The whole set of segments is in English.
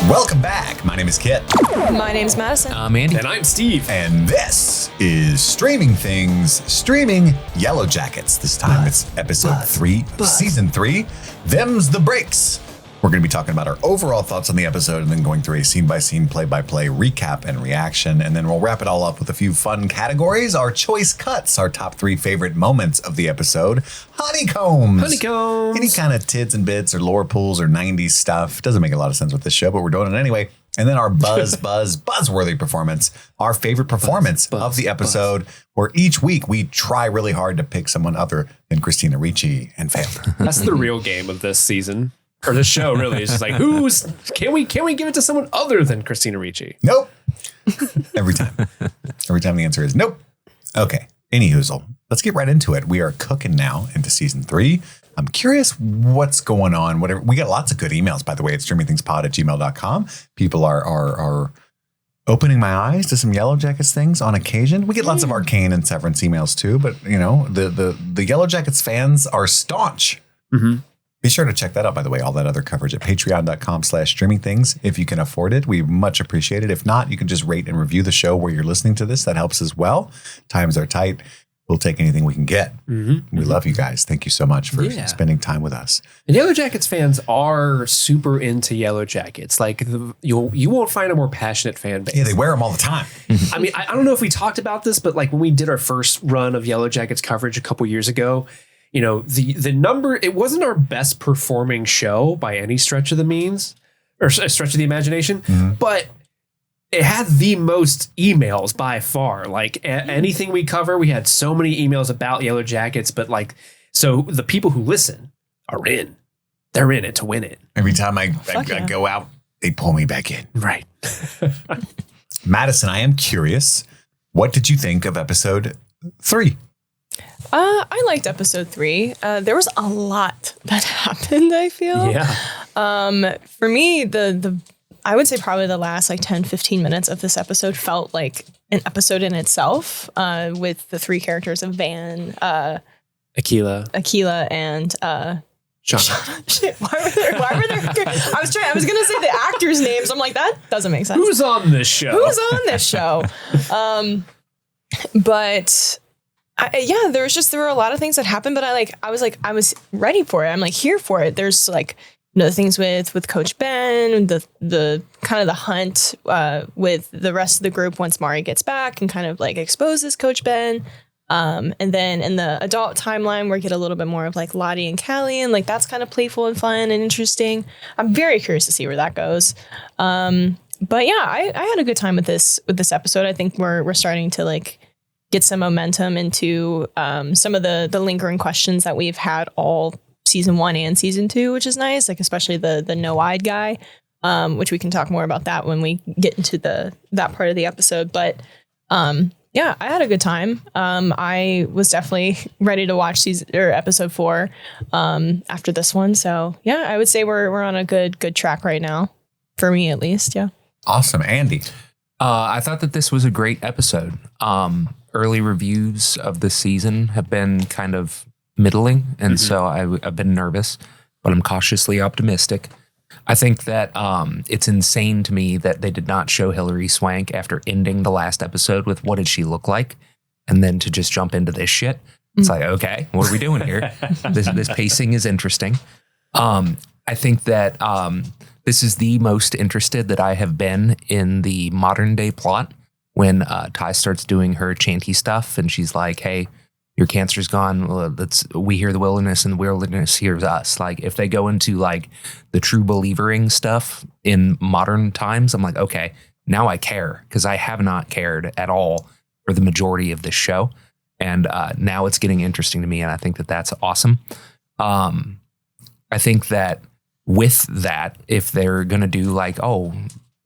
Welcome back. My name is Kit. My name's Madison. I'm Andy. And I'm Steve. And this is Streaming Things, streaming Yellowjackets. This time it's episode 3, season 3. Them's the breaks. We're going to be talking about our overall thoughts on the episode and then going through a scene-by-scene, play-by-play recap and reaction. And then we'll wrap it all up with a few fun categories. Our choice cuts, our top 3 favorite moments of the episode. Honeycombs. Any kind of tids and bits or lore pools or 90s stuff. Doesn't make a lot of sense with this show, but we're doing it anyway. And then our buzzworthy performance, our favorite performance of the episode, where each week we try really hard to pick someone other than Christina Ricci and fail. That's the real game of this season. Or the show, really. It's just like, can we give it to someone other than Christina Ricci? Nope. Every time the answer is nope. Okay. Anyhoozle, let's get right into it. We are cooking now into season 3. I'm curious what's going on. We got lots of good emails, by the way, at streamingthingspod@gmail.com. People are opening my eyes to some Yellowjackets things on occasion. We get lots of Arcane and Severance emails too, but you know, the Yellowjackets fans are staunch. Mm-hmm. Be sure to check that out, by the way, all that other coverage at patreon.com/streamingthings. If you can afford it, we much appreciate it. If not, you can just rate and review the show where you're listening to this. That helps as well. Times are tight. We'll take anything we can get. Mm-hmm. We love you guys. Thank you so much for spending time with us. And Yellowjackets fans are super into Yellowjackets. Like you won't find a more passionate fan base. Yeah, they wear them all the time. I mean, I don't know if we talked about this, but like when we did our first run of Yellowjackets coverage a couple years ago, you know, the number, it wasn't our best performing show by any stretch of the means or stretch of the imagination, but it had the most emails by far. Like anything we cover, we had so many emails about Yellowjackets, but like, so the people who listen are in. They're in it to win it. Every time I go out, they pull me back in. Right. Madison, I am curious, what did you think of episode 3? I liked episode 3. There was a lot that happened, I feel. Yeah. For me, I would say probably the last like 10, 15 minutes of this episode felt like an episode in itself, with the 3 characters of Van, Aquila, and Shauna. Shit, why were there? I was gonna say the actors' names. I'm like, that doesn't make sense. Who's on this show? But there were a lot of things that happened, but I was ready for it. I'm like here for it. There's like, you know, the things with Coach Ben, the kind of the hunt with the rest of the group once Mari gets back and kind of like exposes Coach Ben. And then in the adult timeline, we get a little bit more of like Lottie and Callie, and like that's kind of playful and fun and interesting. I'm very curious to see where that goes. But yeah, I had a good time with this episode. I think we're starting to like get some momentum into some of the lingering questions that we've had all season 1 and season 2, which is nice. Like especially the no-eyed guy, which we can talk more about that when we get into that part of the episode. But yeah, I had a good time. I was definitely ready to watch episode 4 after this one. So yeah, I would say we're on a good track right now, for me at least. Yeah. Awesome, Andy. I thought that this was a great episode. Early reviews of the season have been kind of middling, and so I've been nervous, but I'm cautiously optimistic. I think that it's insane to me that they did not show Hilary Swank after ending the last episode with what did she look like, and then to just jump into this shit. It's like, okay, what are we doing here? This pacing is interesting. I think that this is the most interested that I have been in the modern day plot. When Taissa starts doing her chanty stuff and she's like, hey, your cancer's gone. We hear the wilderness and the wilderness hears us. Like if they go into like the true believering stuff in modern times, I'm like, okay, now I care, because I have not cared at all for the majority of this show. And now it's getting interesting to me. And I think that that's awesome. I think that with that, if they're going to do like, oh,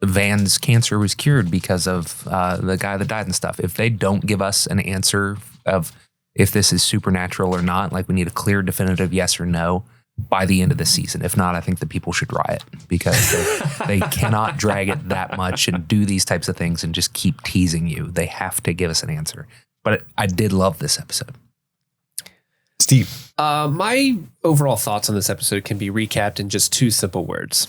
Van's cancer was cured because of the guy that died and stuff. If they don't give us an answer of if this is supernatural or not, like we need a clear, definitive yes or no by the end of the season. If not, I think the people should riot, because they cannot drag it that much and do these types of things and just keep teasing you. They have to give us an answer. But I did love this episode. Steve. My overall thoughts on this episode can be recapped in just 2 simple words: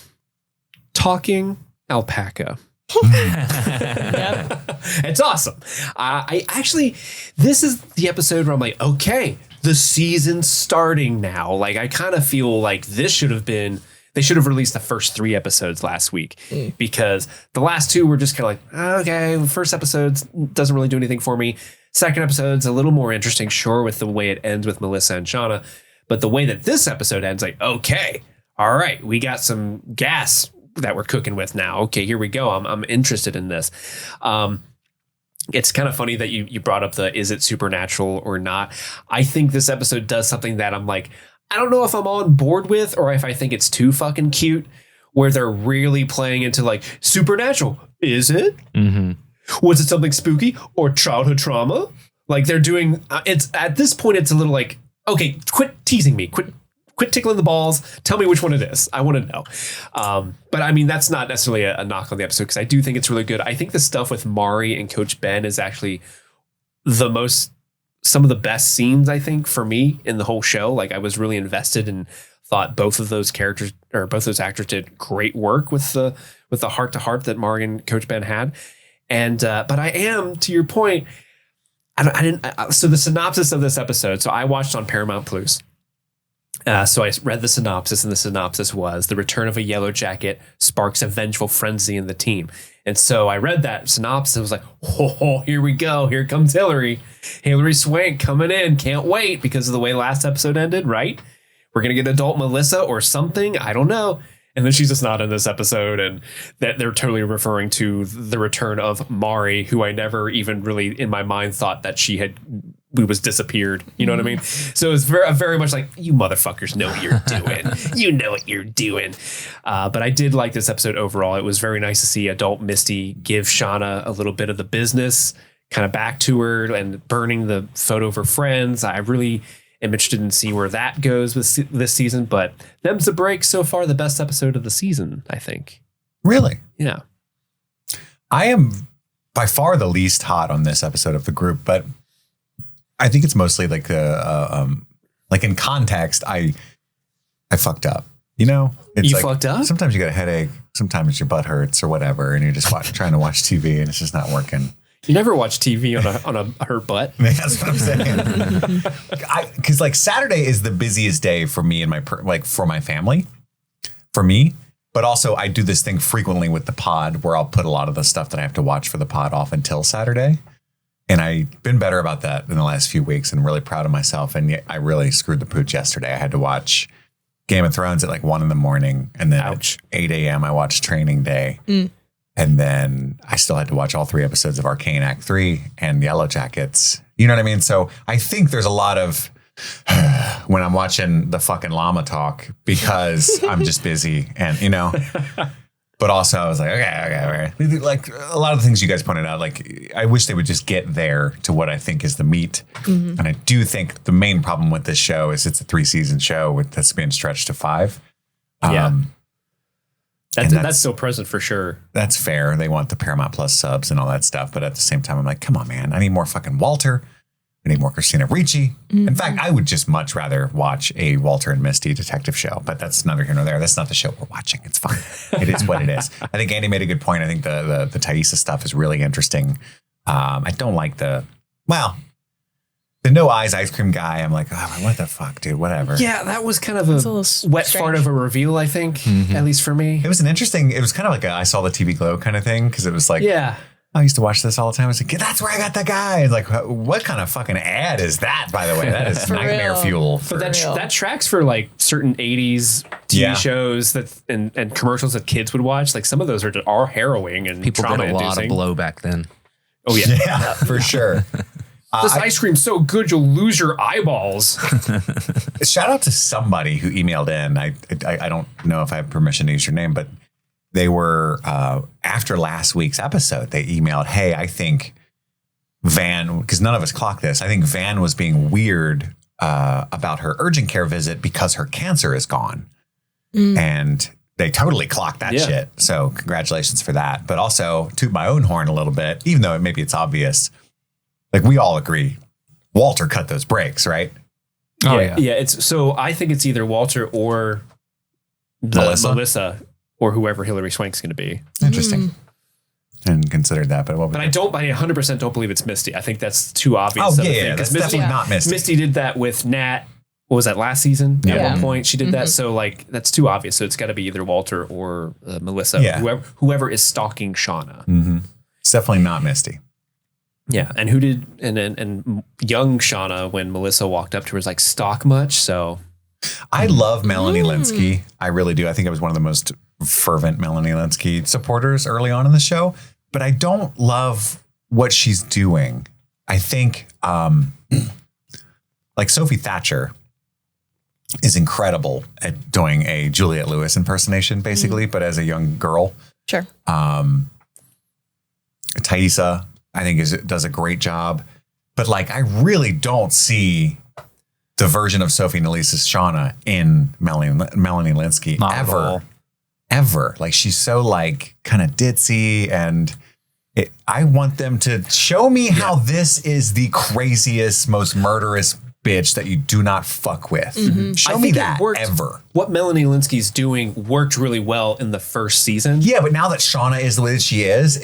talking alpaca. Yep. It's awesome. I actually, this is the episode where I'm like, okay, the season's starting now. Like, I kind of feel like this should have been, they should have released the first 3 episodes last week because the last 2 were just kind of like, okay, the first episode doesn't really do anything for me. Second episode's a little more interesting, sure, with the way it ends with Melissa and Shauna. But the way that this episode ends, like, okay, all right, we got some gas that we're cooking with now. Okay, here we go. I'm interested in this. It's kind of funny that you brought up the is it supernatural or not. I think this episode does something that I'm like, I don't know if I'm on board with or if I think it's too fucking cute, where they're really playing into like supernatural. Is it? Mm-hmm. Was it something spooky or childhood trauma? Like they're doing. It's at this point, it's a little like, okay, quit teasing me. Quit tickling the balls. Tell me which one it is. I want to know. But I mean, that's not necessarily a knock on the episode because I do think it's really good. I think the stuff with Mari and Coach Ben is actually some of the best scenes, I think, for me in the whole show. Like I was really invested and thought both of those characters or both those actors did great work with the heart to heart that Mari and Coach Ben had. And but I am, to your point, so the synopsis of this episode. So I watched on Paramount Plus. So I read the synopsis, and the synopsis was the return of a yellow jacket sparks a vengeful frenzy in the team. And so I read that synopsis and was like, oh, here we go. Here comes Hillary Swank coming in. Can't wait because of the way last episode ended, right? We're going to get adult Melissa or something. I don't know. And then she's just not in this episode. And that they're totally referring to the return of Mari, who I never even really in my mind thought that we was disappeared. You know what I mean? So it's very much like, you motherfuckers know what you're doing. You know what you're doing. But I did like this episode overall. It was very nice to see adult Misty give Shauna a little bit of the business kind of back to her and burning the photo of her friends. I really am interested in seeing where that goes with this season. But them's the break so far, the best episode of the season, I think. Really? Yeah. I am by far the least hot on this episode of the group, but I think it's mostly like like in context, I fucked up. You know, it's you like, fucked up. Sometimes you get a headache. Sometimes your butt hurts or whatever, and you're just trying to watch TV, and it's just not working. You never watch TV on a hurt butt. That's what I'm saying. Because like Saturday is the busiest day for me and for my family, for me. But also I do this thing frequently with the pod where I'll put a lot of the stuff that I have to watch for the pod off until Saturday. And I've been better about that in the last few weeks and really proud of myself. And yet I really screwed the pooch yesterday. I had to watch Game of Thrones at like 1 a.m. And then at 8 a.m. I watched Training Day. And then I still had to watch all 3 episodes of Arcane Act 3 and Yellowjackets. You know what I mean? So I think there's a lot of when I'm watching the fucking llama talk because I'm just busy and, you know. But also I was like, okay. Like a lot of the things you guys pointed out, like I wish they would just get there to what I think is the meat. And I do think the main problem with this show is it's a 3-season show that's being stretched to 5. That's still present for sure. That's fair. They want the Paramount Plus subs and all that stuff. But at the same time, I'm like, come on, man. I need more fucking Walter. I need more Christina Ricci. In fact, I would just much rather watch a Walter and Misty detective show. But that's neither here nor there. That's not the show we're watching. It's fine. It is what it is. I think Andy made a good point. I think the Taissa stuff is really interesting. I don't like the no eyes ice cream guy. I'm like, oh, what the fuck, dude? Whatever. Yeah, that was kind of a wet fart of a reveal, I think, at least for me. It was it was kind of like I saw the TV glow kind of thing because it was like, I used to watch this all the time. I was like, that's where I got that guy. It's like, what kind of fucking ad is that, by the way? That is nightmare fuel. But that tracks for like certain 80s TV shows and commercials that kids would watch. Like some of those are harrowing and people did a lot of blow back then. Oh, yeah. Yeah, for sure. This ice cream's so good you'll lose your eyeballs. Shout out to somebody who emailed in. I don't know if I have permission to use your name, but they were after last week's episode. They emailed, "Hey, I think Van, because none of us clocked this. I think Van was being weird about her urgent care visit because her cancer is gone." And they totally clocked that shit. So congratulations for that. But also toot my own horn a little bit, even though maybe it's obvious. Like we all agree, Walter cut those breaks, right? Yeah. It's so I think it's either Walter or Melissa or whoever Hilary Swank's going to be. Interesting. And considered that, but what? But I 100% don't believe it's Misty. I think that's too obvious. Oh of a yeah, thing, yeah, that's 'cause definitely not Misty. Misty did that with Nat. What was that, last season? At one point, she did that. So like, that's too obvious. So it's got to be either Walter or Melissa. Yeah. Whoever is stalking Shauna. It's definitely not Misty. Yeah, and who did and young Shauna, when Melissa walked up to her, was like, stalk much. So I love Melanie Linsky. I really do. I think I was one of the most fervent Melanie Linsky supporters early on in the show, but I don't love what she's doing. I think like Sophie Thatcher is incredible at doing a Juliette Lewis impersonation, basically, but as a young girl. Sure. Taissa, I think, does a great job, but like I really don't see the version of Sophie Nalise's Shauna in Melanie Linsky ever. Like she's so like kind of ditzy, and I want them to show me how this is the craziest, most murderous bitch that you do not fuck with. Show me that ever. What Melanie Linsky's doing worked really well in the first season. Yeah, but now that Shauna is the way that she is,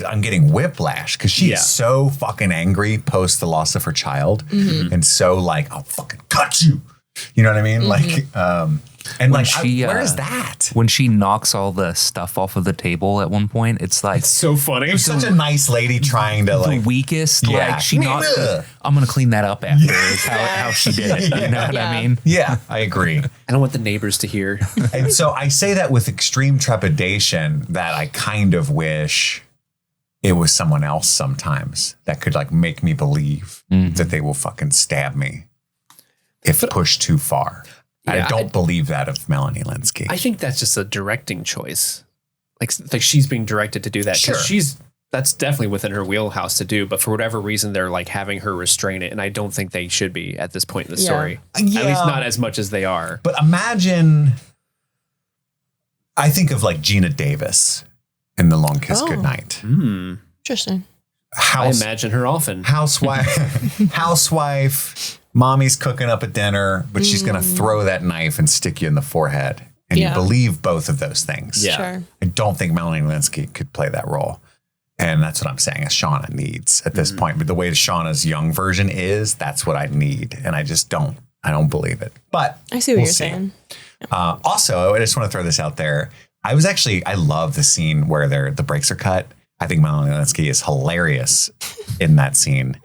I'm getting whiplash because she's so fucking angry post the loss of her child, and so like, I'll fucking cut you. You know what I mean? Like, and when like, where is that? When she knocks all the stuff off of the table at one point, it's like, It's so funny. She's such a nice lady trying to the like weakest. Yeah. Like she knocked. I'm gonna clean that up after. Is how she did it. You know what I mean? Yeah, I agree. I don't want the neighbors to hear. And so I say that with extreme trepidation that I kind of wish it was someone else sometimes that could like make me believe that they will fucking stab me if pushed too far. Yeah, I don't believe that of Melanie Linsky. I think that's just a directing choice. Like she's being directed to do that. Sure. That's definitely within her wheelhouse to do, but for whatever reason, they're like having her restrain it. And I don't think they should be at this point in the story. Yeah. At least not as much as they are. But imagine, I think of like Gina Davis in The Long Kiss Goodnight. Interesting. I imagine her often. Housewife, mommy's cooking up a dinner, but she's going to throw that knife and stick you in the forehead. And you believe both of those things. Yeah. Sure. I don't think Melanie Linsky could play that role. And that's what I'm saying is Shauna needs at this point. But the way Shauna's young version is, that's what I need. And I just don't believe it. But I see what you're saying. Also, I just want to throw this out there. I love the scene where the brakes are cut. I think Melanie Linsky is hilarious in that scene.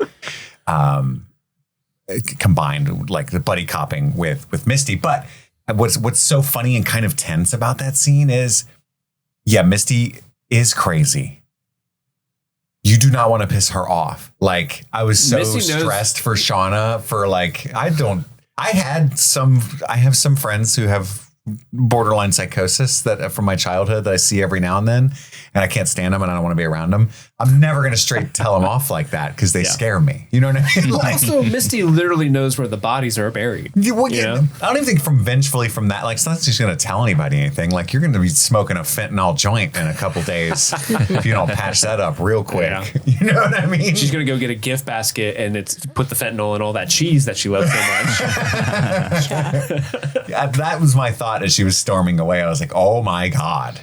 Combined like the buddy copping with Misty. But what's so funny and kind of tense about that scene is, Misty is crazy. You do not want to piss her off. Like I was so stressed for Shauna for like, I have some friends who have borderline psychosis that from my childhood that I see every now and then, and I can't stand them and I don't want to be around them. I'm never going to straight tell them off like that because they scare me. You know what I mean? Well, also, Misty literally knows where the bodies are buried. I don't even think vengefully from that. Like, it's not just going to tell anybody anything. Like, you're going to be smoking a fentanyl joint in a couple days if you don't patch that up real quick. Yeah. You know what I mean? She's going to go get a gift basket and put the fentanyl in all that cheese that she loves so much. That was my thought as she was storming away. I was like, oh my God.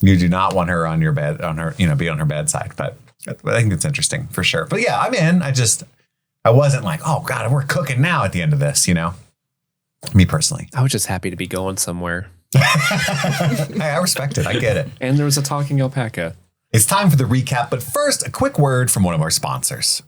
You do not want her on your bed, be on her bedside. But I think it's interesting for sure. But yeah, I'm in. I wasn't like, oh God, we're cooking now at the end of this, Me personally. I was just happy to be going somewhere. I respect it. I get it. And there was a talking alpaca. It's time for the recap. But first, a quick word from one of our sponsors.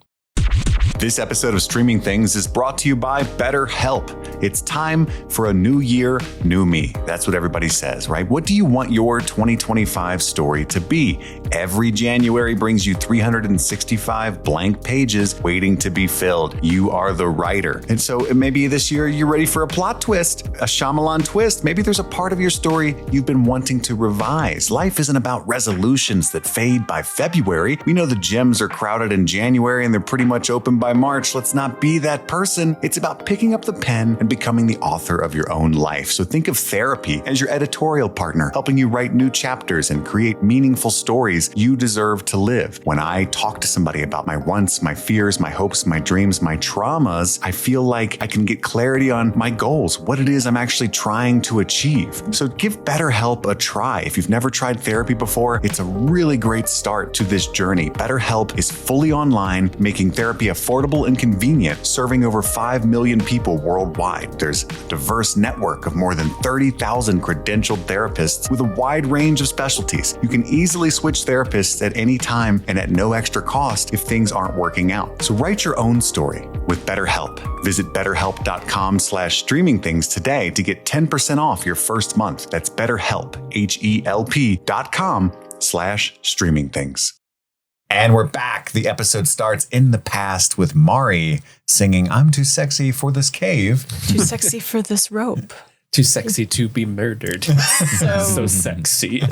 This episode of Streaming Things is brought to you by BetterHelp. It's time for a new year, new me. That's what everybody says, right? What do you want your 2025 story to be? Every January brings you 365 blank pages waiting to be filled. You are the writer. And so maybe this year you're ready for a plot twist, a Shyamalan twist. Maybe there's a part of your story you've been wanting to revise. Life isn't about resolutions that fade by February. We know the gyms are crowded in January and they're pretty much open by by March, let's not be that person. It's about picking up the pen and becoming the author of your own life. So think of therapy as your editorial partner, helping you write new chapters and create meaningful stories you deserve to live. When I talk to somebody about my wants, my fears, my hopes, my dreams, my traumas, I feel like I can get clarity on my goals, what it is I'm actually trying to achieve. So give BetterHelp a try. If you've never tried therapy before, it's a really great start to this journey. BetterHelp is fully online, making therapy affordable and convenient, serving over 5 million people worldwide. There's a diverse network of more than 30,000 credentialed therapists with a wide range of specialties. You can easily switch therapists at any time and at no extra cost if things aren't working out. So write your own story with BetterHelp. Visit BetterHelp.com/streamingthings today to get 10% off your first month. That's BetterHelp, HELP.com/streamingthings. And we're back. The episode starts in the past with Mari singing, "I'm too sexy for this cave." Too sexy for this rope. Too sexy to be murdered. So sexy. And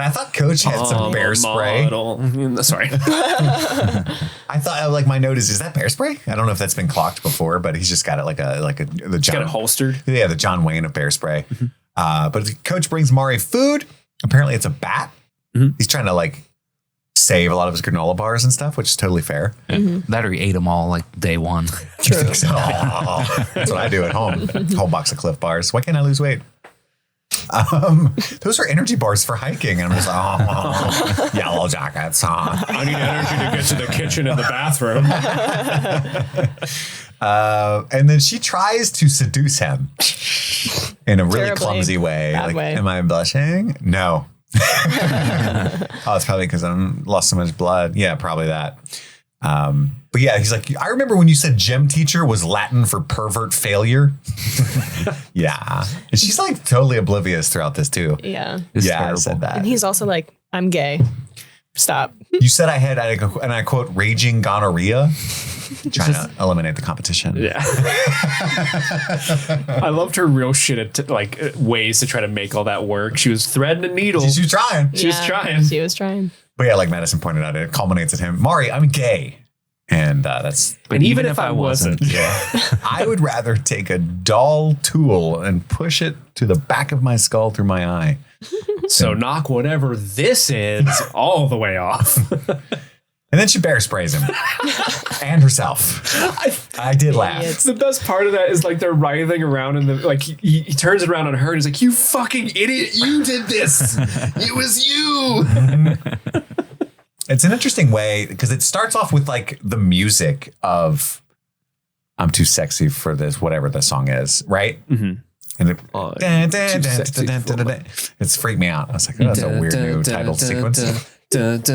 I thought Coach had some bear spray. Sorry. I thought, like, my note is that bear spray? I don't know if that's been clocked before, but he's just got it the John, got it holstered. Yeah, the John Wayne of bear spray. But Coach brings Mari food. Apparently it's a bat. He's trying to like save a lot of his granola bars and stuff, which is totally fair. That or he ate them all like day one. True. That's what I do at home. Whole box of Cliff Bars. Why can't I lose weight? Those are energy bars for hiking. And I'm just like, Yellowjackets, huh? I need energy to get to the kitchen and the bathroom. And then she tries to seduce him in a really Terribly clumsy way. bad Like, way. am I blushing? No. Oh, it's probably because I lost so much blood. Yeah, probably that. But yeah, he's like, I remember when you said gym teacher was Latin for pervert failure. Yeah. And she's like totally oblivious throughout this too. Yeah. It's I terrible. said that. And he's also like, I'm gay. Stop. You said I had, and I quote, raging gonorrhea. Trying to eliminate the competition. Yeah. I loved her real shit at ways to try to make all that work. She was threading a needle. She was trying. She was trying. She was trying. But yeah, like Madison pointed out, it culminates at him. Mari, I'm gay. And that's... But And even if I wasn't. Yeah. I would rather take a dull tool and push it to the back of my skull through my eye. So knock whatever this is all the way off. And then she bear sprays him. And herself. I did laugh. Idiots. The best part of that is like they're writhing around and he turns it around on her and he's like, "You fucking idiot, you did this. It was you." It's an interesting way because it starts off with like the music of "I'm too sexy for this," whatever the song is, right? And it, it's freaked me out. I was like, oh, that's a weird new title sequence. But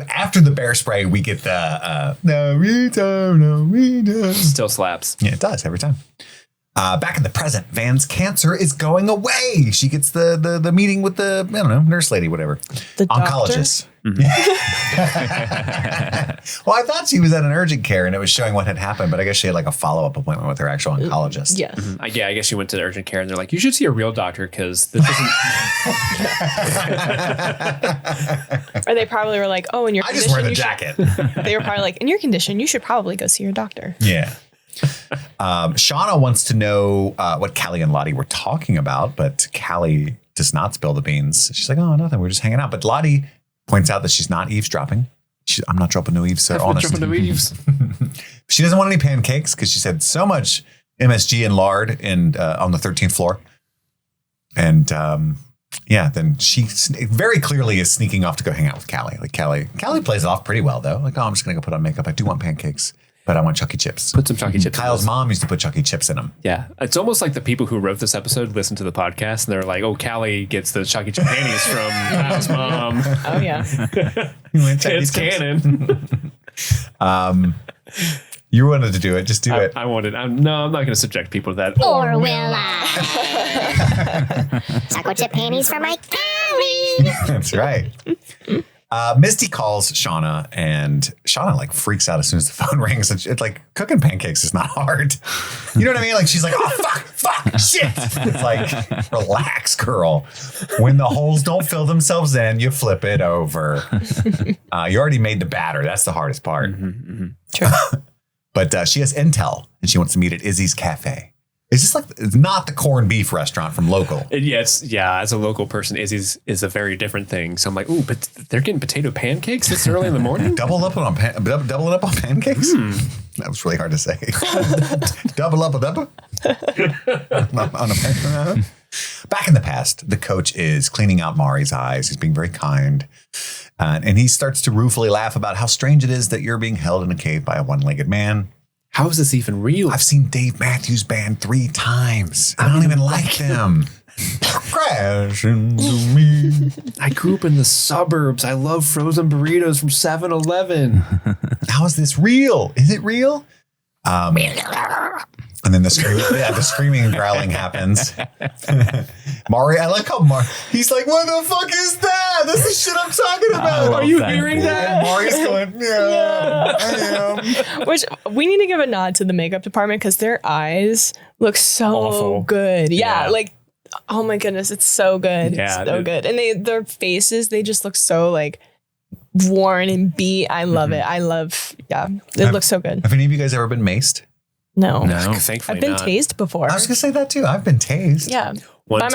after the bear spray, we get the no we don't. Still slaps. Yeah, it does every time. Back in the present, Van's cancer is going away. She gets the meeting with the, I don't know, nurse lady, whatever. The oncologist. Well, I thought she was at an urgent care and it was showing what had happened, but I guess she had like a follow-up appointment with her actual oncologist. Yes. I guess she went to the urgent care and they're like, "You should see a real doctor because this isn't." Or they probably were like, "Oh, in your I condition, just wear the you jacket. They were probably like, "In your condition, you should probably go see your doctor." Yeah. Shauna wants to know what Callie and Lottie were talking about, but Callie does not spill the beans. She's like, "Oh, nothing. We're just hanging out." But Lottie points out that she's not eavesdropping. I'm not dropping no eaves, sir. Honest. Dropping the eaves. She doesn't want any pancakes because she said so much MSG and lard on the 13th floor. And then she very clearly is sneaking off to go hang out with Callie. Like Callie plays it off pretty well though. Like, "Oh, I'm just gonna go put on makeup. I do want pancakes, but I want Chuck E. Chips." Put some Chuck E. Chips. Kyle's mom used to put Chuck E. Chips in them. Yeah. It's almost like the people who wrote this episode listened to the podcast and they're like, "Oh, Callie gets the Chuck E. Cheese panties from Kyle's mom." Oh yeah. It's canon. You wanted to do it. Just do it. I'm not going to subject people to that. Or will I? Chocolate chip panties for my Callie. That's right. Misty calls Shauna, and Shauna like freaks out as soon as the phone rings. And it's like cooking pancakes is not hard. You know what I mean? Like she's like, oh fuck, shit. It's like, relax, girl. When the holes don't fill themselves in, you flip it over. You already made the batter. That's the hardest part. True. But she has intel, and she wants to meet at Izzy's Cafe. It's just like, it's not the corned beef restaurant from local. As a local person, Izzy's is a very different thing. So I'm like, ooh, but they're getting potato pancakes this early in the morning? Double up on pancakes? That was really hard to say. Double up on a pancake. Back in the past, the coach is cleaning out Mari's eyes. He's being very kind. And he starts to ruefully laugh about how strange it is that you're being held in a cave by a one-legged man. How is this even real? I've seen Dave Matthews Band 3 times. I don't even like them. Crash into me. I grew up in the suburbs. I love frozen burritos from 7-Eleven. How is this real? Is it real? And then the screaming and growling happens. Mari, I like how he's like, what the fuck is that? That's the shit I'm talking about. Are you hearing that? And Mari's going, yeah, I am. Which we need to give a nod to the makeup department because their eyes look so awful. Good. Yeah, like, oh my goodness, it's so good. Yeah, so good. And their faces, they just look so like worn and beat. I love it. It looks so good. Have any of you guys ever been maced? No. Thankfully I've been not. tased before. I was going to say that too. I've been tased. Yeah. By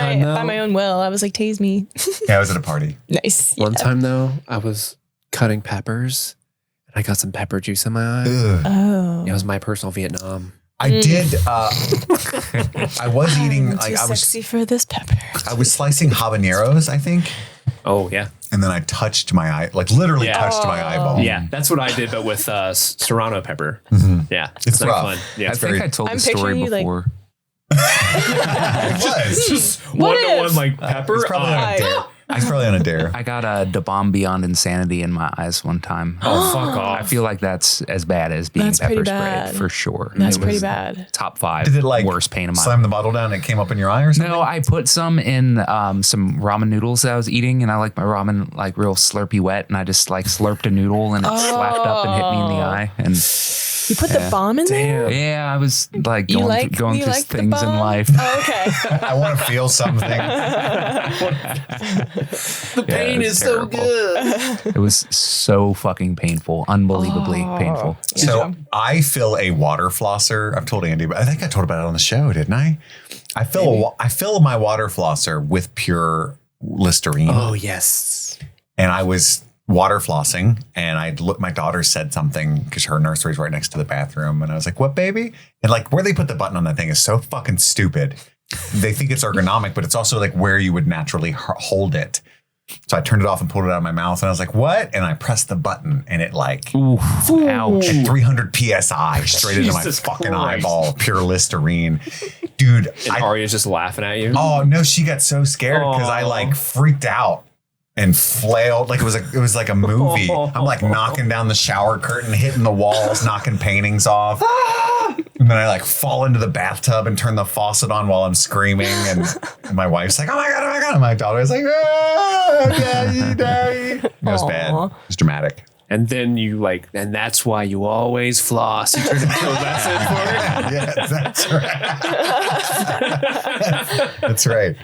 my own will. I was like, tase me. Yeah, I was at a party. Nice. One time though, I was cutting peppers and I got some pepper juice in my eye. Ugh. Oh. It was my personal Vietnam. I did. I was eating. I'm too sexy for this pepper. I was slicing habaneros, I think. Oh yeah. And then I touched my eye, like literally touched my eyeball. Yeah, that's what I did, but with Serrano pepper. Yeah, It's not rough. fun. Yeah, I think I told I'm the story picturing you, like- before. It was. just What 1-to-1 if? like pepper. He's probably on a dare. He's probably on a dare. I got a Da Bomb Beyond Insanity in my eyes one time. Oh fuck off! I feel like that's as bad as being That's pretty pepper bad. sprayed for sure. That's It pretty was bad. Top 5 Did it like worst pain of my slam the bottle down and it came up in your eye or something? No, I put some in some ramen noodles that I was eating, and I like my ramen like real slurpy wet, and I just like slurped a noodle and it slapped up and hit me in the eye. And You put the bomb in there? yeah, I was like You going like through the things in bomb? life. Oh, okay. I want to feel something. The pain it is was so terrible. good. It was so fucking painful, unbelievably painful. So I fill a water flosser. I've told Andy, but I think I told about it on the show, didn't I? I fill my water flosser with pure Listerine. Oh yes. And I was water flossing, and my daughter said something because her nursery's right next to the bathroom, and I was like, what, baby? And like where they put the button on that thing is so fucking stupid. They think it's ergonomic, but it's also like where you would naturally hold it. So I turned it off and pulled it out of my mouth, and I was like, what? And I pressed the button, and it like Oof, ouch. at 300 PSI straight into my Jesus fucking Christ. eyeball, pure Listerine. Dude, And Arya's just laughing at you. oh no, she got so scared because I Aw. like freaked out and flailed like it was like a movie. I'm like knocking down the shower curtain, hitting the walls, knocking paintings off. And then I like fall into the bathtub and turn the faucet on while I'm screaming. And my wife's like, oh my God, oh my God. And my daughter's like, oh, daddy, daddy. It was bad. Aw. It was dramatic. And then you like, and that's why you always floss. You turn into a lesson for it. Yeah, that's right. That's right.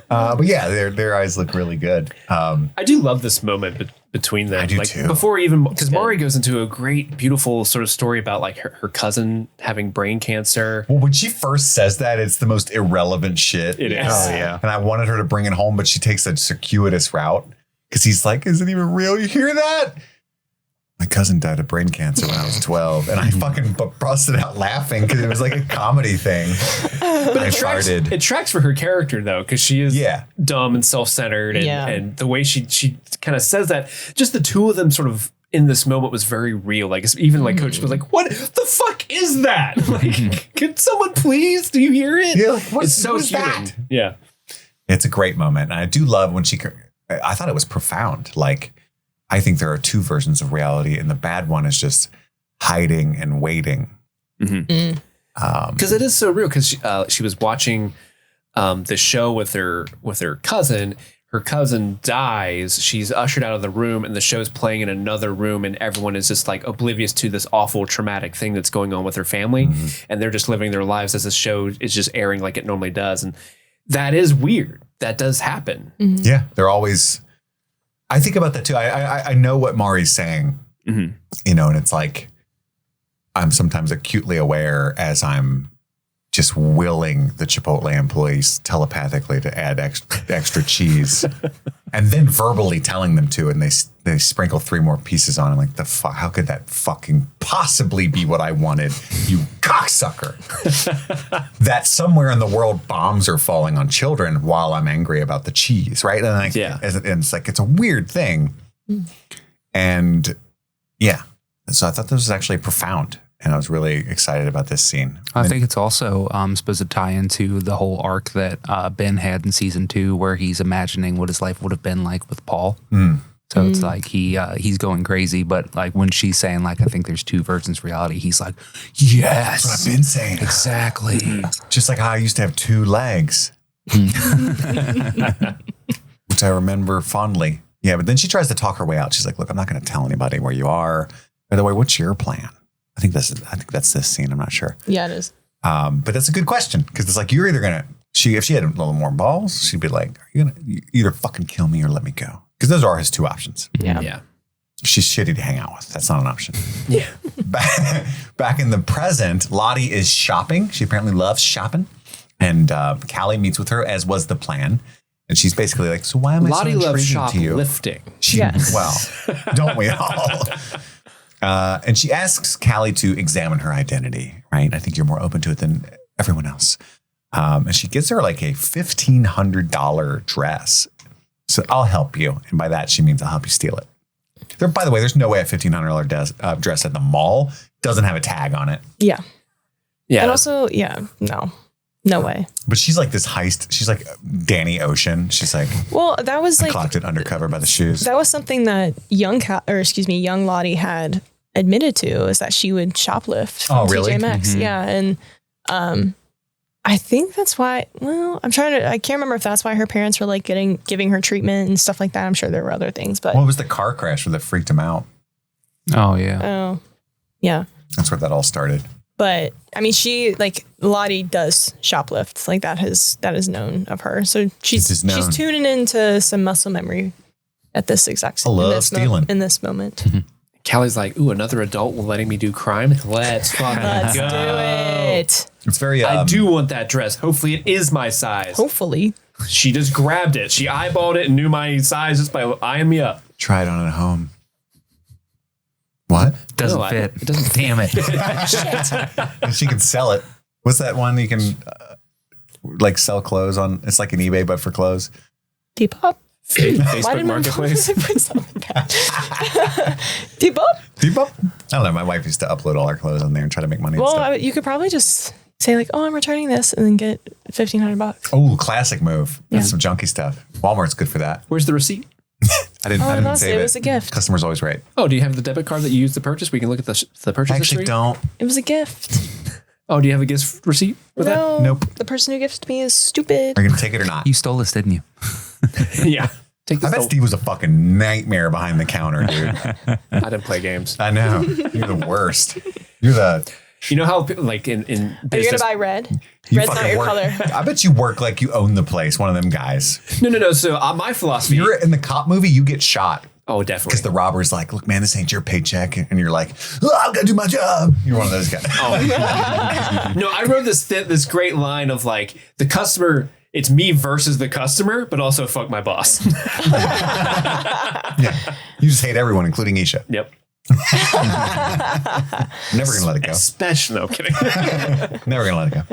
But yeah, their eyes look really good. I do love this moment between them. I do like too. before even because Mari goes into a great, beautiful sort of story about like her cousin having brain cancer. Well, when she first says that, it's the most irrelevant shit. It is. Yes. Oh, yeah. And I wanted her to bring it home, but she takes a circuitous route because he's like, is it even real? You hear that? My cousin died of brain cancer when I was 12, and I fucking busted out laughing because it was like a comedy thing. But I farted. It tracks for her character though, because she is Yeah. dumb and self-centered, and, Yeah. and the way she kind of says that, just the two of them sort of in this moment was very real. Like even like Coach was like, "What the fuck is that? Like, can someone please? Do you hear it? Yeah, like, It's so what's human. that? Yeah, It's a great moment. And I do love when I thought it was profound. Like, I think there are two versions of reality, and the bad one is just hiding and waiting. because it is so real. Because she was watching the show with her cousin. her cousin dies, she's ushered out of the room and the show's playing in another room and everyone is just like oblivious to this awful traumatic thing that's going on with her family. And they're just living their lives as the show is just airing like it normally does. And that is weird. That does happen. Yeah. They're always, I think about that too. I know what Mari's saying, and it's like, I'm sometimes acutely aware as I'm just willing the Chipotle employees telepathically to add extra cheese and then verbally telling them to, and they sprinkle 3 more pieces on. I'm like, the fuck, how could that fucking possibly be what I wanted, you cocksucker? That somewhere in the world bombs are falling on children while I'm angry about the cheese, right? And and it's like, it's a weird thing. And yeah, so I thought this was actually profound. And I was really excited about this scene. I think it's also supposed to tie into the whole arc that Ben had in season 2, where he's imagining what his life would have been like with Paul. So it's like he's going crazy, but like when she's saying like, I think there's 2 versions of reality, he's like, yes, that's what I've been saying. Exactly. Just like how I used to have 2 legs, which I remember fondly. Yeah, but then she tries to talk her way out. She's like, look, I'm not going to tell anybody where you are. By the way, what's your plan? I think that's this scene. I'm not sure. Yeah, it is. But that's a good question, because it's like, you're either gonna, if she had a little more balls, she'd be like, are you gonna either fucking kill me or let me go? Because those are his 2 options. Yeah. She's shitty to hang out with. That's not an option. Yeah. Back in the present, Lottie is shopping. She apparently loves shopping, and Callie meets with her, as was the plan. And she's basically like, so why am I Lottie so loves intriguing to you? shoplifting. Well, don't we all? And she asks Callie to examine her identity, right? I think you're more open to it than everyone else. And she gives her like a $1,500 dress. So I'll help you. And by that, she means I'll help you steal it. By the way, there's no way a $1,500 dress at the mall doesn't have a tag on it. Yeah. Yeah. And also, no way. But she's like this heist. She's like Danny Ocean. She's like, well, that was I like, clocked it undercover by the shoes. that was something that young Lottie had admitted to, is that she would shoplift from TJ Maxx. Yeah. And I think that's why, well, I can't remember if that's why her parents were like giving her treatment and stuff like that. I'm sure there were other things, but. What was the car crash that freaked him out? Oh, yeah. Oh, yeah. That's where that all started. But I mean, Lottie does shoplift. Like that is known of her. So she's tuning into some muscle memory at this exact stealing in this moment. Callie's like, ooh, another adult letting me do crime. Let's fucking Let's go. do it. It's very. I do want that dress. Hopefully, it is my size. Hopefully. She just grabbed it. She eyeballed it and knew my size just by eyeing me up. Try it on at home. What? Doesn't fit. It doesn't. Damn it. And she can sell it. What's that one you can like sell clothes on? It's like an eBay, but for clothes. Depop. Facebook Marketplace. Depop? Depop? I don't know. My wife used to upload all our clothes on there and try to make money. Well, you could probably just say like, "Oh, I'm returning this," and then get $1,500. Oh, classic move. That's some junky stuff. Walmart's good for that. Where's the receipt? I didn't save it. It was a gift. Customer's always right. Oh, do you have the debit card that you used to purchase? We can look at the purchase I actually history? don't. It was a gift. Oh, do you have a gift receipt with No. Nope. The person who gifted me is stupid. Are you going to take it or not? You stole this, didn't you? that? Yeah. Take I this. bet Steve was a fucking nightmare behind the counter, dude. I didn't play games. I know. You're the worst. You're the... You know how like in Are you going business... to buy red? You Red's not fucking your work. color. I bet you work like you own the place. One of them guys. No. So my philosophy... You're in the cop movie, you get shot. Oh, definitely. Because the robber's like, look, man, this ain't your paycheck. And you're like, oh, I've got to do my job. You're one of those guys. No, I wrote this great line of like, the customer... It's me versus the customer, but also fuck my boss. Yeah. You just hate everyone, including Isha. Yep. Never going to let it go. Especially, no kidding. Never going to let it go.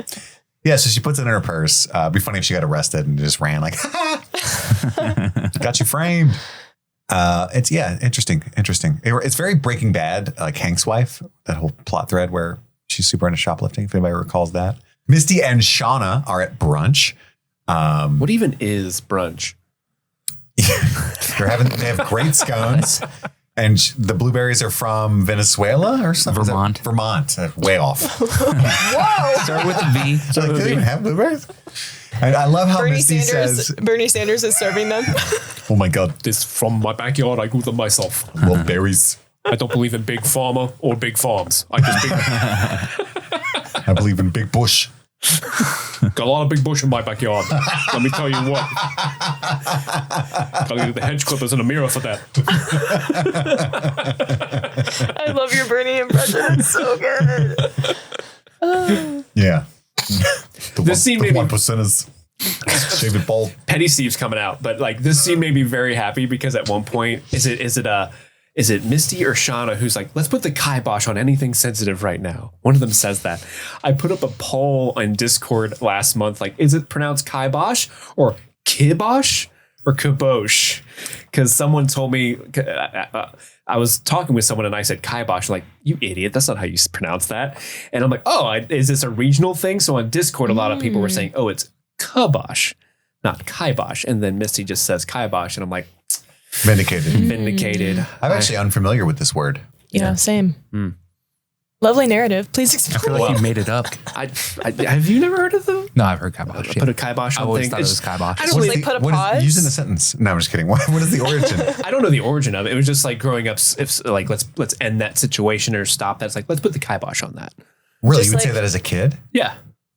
Yeah, so she puts it in her purse. It'd be funny if she got arrested and just ran like, got you framed. It's interesting. It's very Breaking Bad, like Hank's wife, that whole plot thread where she's super into shoplifting, if anybody recalls that. Misty and Shauna are at brunch. What even is brunch? They have great scones, and the blueberries are from Venezuela or something. Vermont, way off. Whoa! Start with a V. So like, do they even have blueberries? I love how Misty says, Bernie Sanders is serving them. oh my God, This from my backyard. I grew them myself. well, berries. I don't believe in big pharma or big farms. I just I believe in big bush. got a lot of big bush in my backyard. Let me tell you what. Gotta get the hedge clippers and a mirror for that. I love your Bernie impression. It's so good. Yeah. This scene made me 1%ers. David Ball. Petty Steve's coming out, but like this scene made me very happy because at one point, is it Misty or Shauna who's like, let's put the kibosh on anything sensitive right now. One of them says that. I put up a poll on Discord last month, like, is it pronounced kibosh or kibosh or kibosh? Because someone told me, I was talking with someone and I said kibosh, like, you idiot, that's not how you pronounce that. And I'm like, is this a regional thing? So on Discord, a lot of people were saying, it's kibosh, not kibosh. And then Misty just says kibosh. And I'm like, Vindicated. I'm actually unfamiliar with this word. Yeah, same. Lovely narrative. Please I explain. feel like you made it up. Have you never heard of them? No, I've heard kibosh. Put a kibosh I on always things. thought it was kibosh. I don't really put a pause. Use in a sentence. No, I'm just kidding. What is the origin? I don't know the origin of it. It was just like growing up. If like let's end that situation or stop that. It's like let's put the kibosh on that. Really, Just you would like- say that as a kid? Yeah,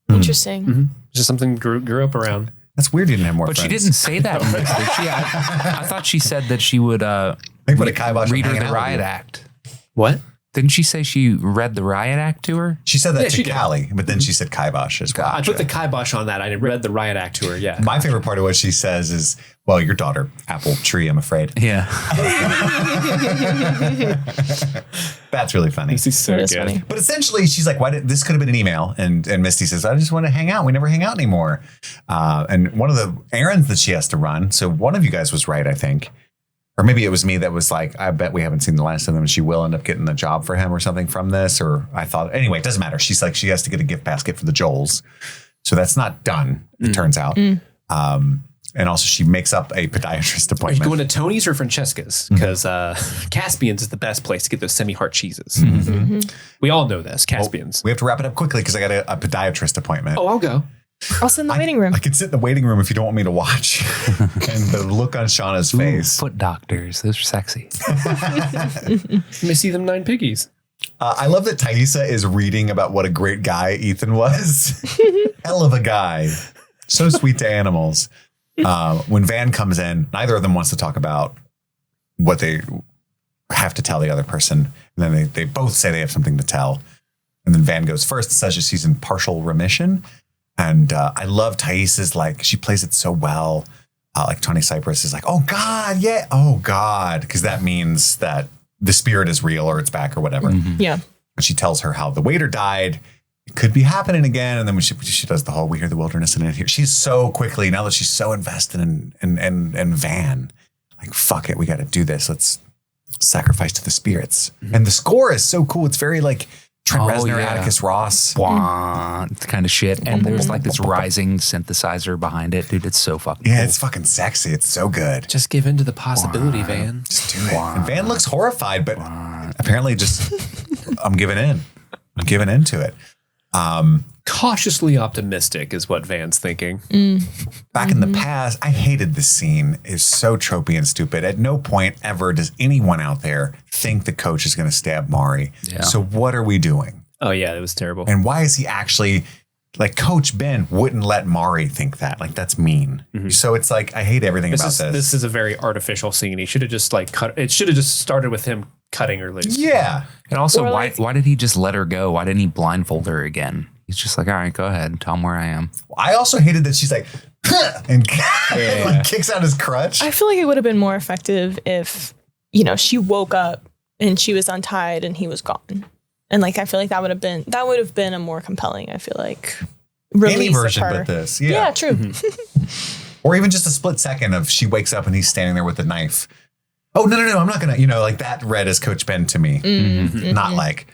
Interesting. it's just something grew up around. That's weird. You didn't have more But friends. she didn't say that in this, did she? I thought she said that she would They put a kibosh on read her hanging the out with riot you. act. What? Didn't she say she read the riot act to her? She said that Yeah, to she did. Callie, but then she said kibosh as well. I put the kibosh on that. I read the riot act to her. Yeah. My favorite part of what she says is, well, your daughter, apple tree, I'm afraid. Yeah. That's really funny. This is so That is good. funny. But essentially, she's like, this could have been an email. And Misty says, I just want to hang out. We never hang out anymore. And one of the errands that she has to run. So one of you guys was right, I think. Or maybe it was me that was like, I bet we haven't seen the last of them. And she will end up getting the job for him or something from this. Or I thought, anyway, it doesn't matter. She's like, she has to get a gift basket for the Joels. So that's not done, it turns out. And also she makes up a podiatrist Are you appointment. going to Tony's or Francesca's? Because Caspian's is the best place to get those semi-hard cheeses. We all know this. Caspian's. We have to wrap it up quickly because I got a podiatrist appointment. I'll go. Also in the waiting room. I can sit in the waiting room if you don't want me to watch. And the look on Shauna's face. Foot doctors. Those are sexy. Let me see them 9 piggies. I love that Taissa is reading about what a great guy Ethan was. Hell of a guy. So sweet to animals. When Van comes in, neither of them wants to talk about what they have to tell the other person. And then they both say they have something to tell. And then Van goes first and says that she's in partial remission. And I love Taissa's, like, she plays it so well. Like Tony Cypress is like, oh God, yeah. Oh God. Because that means that the spirit is real or it's back or whatever. Yeah. And she tells her how the waiter died. It could be happening again. And then when she does the whole, we hear the wilderness and it here. She's so quickly, now that she's so invested in Van, like, fuck it. We got to do this. Let's sacrifice to the spirits. And the score is so cool. It's very like Trent Reznor, yeah. Atticus Ross. Kind of shit. And there's like this rising synthesizer behind it. Dude, it's so fucking Yeah, cool. it's fucking sexy. It's so good. Just give in to the possibility, Van. Just do it. And Van looks horrified, but apparently just, I'm giving in. I'm giving into it. Cautiously optimistic is what Van's thinking. Back in the past, I hated this scene. It's so tropey and stupid. At no point ever does anyone out there think the coach is going to stab Mari. Yeah. So what are we doing? Oh, yeah, it was terrible. And why is he actually, like, Coach Ben wouldn't let Mari think that. Like, that's mean. So it's like, I hate everything about this. This is a very artificial scene. He should have just like cut. It should have just started with him cutting her loose. Yeah. And also, Or why like- why did he just let her go? Why didn't he blindfold her again? He's just like, all right, go ahead. Tell him where I am. I also hated that she's like, and like kicks out his crutch. I feel like it would have been more effective if, she woke up and she was untied and he was gone. And like, I feel like that would have been a more compelling, I feel like, release Any version of her. but this. Yeah, true. Or even just a split second of she wakes up and he's standing there with a knife. Oh, no, I'm not going to, like that read as Coach Ben to me. Not like,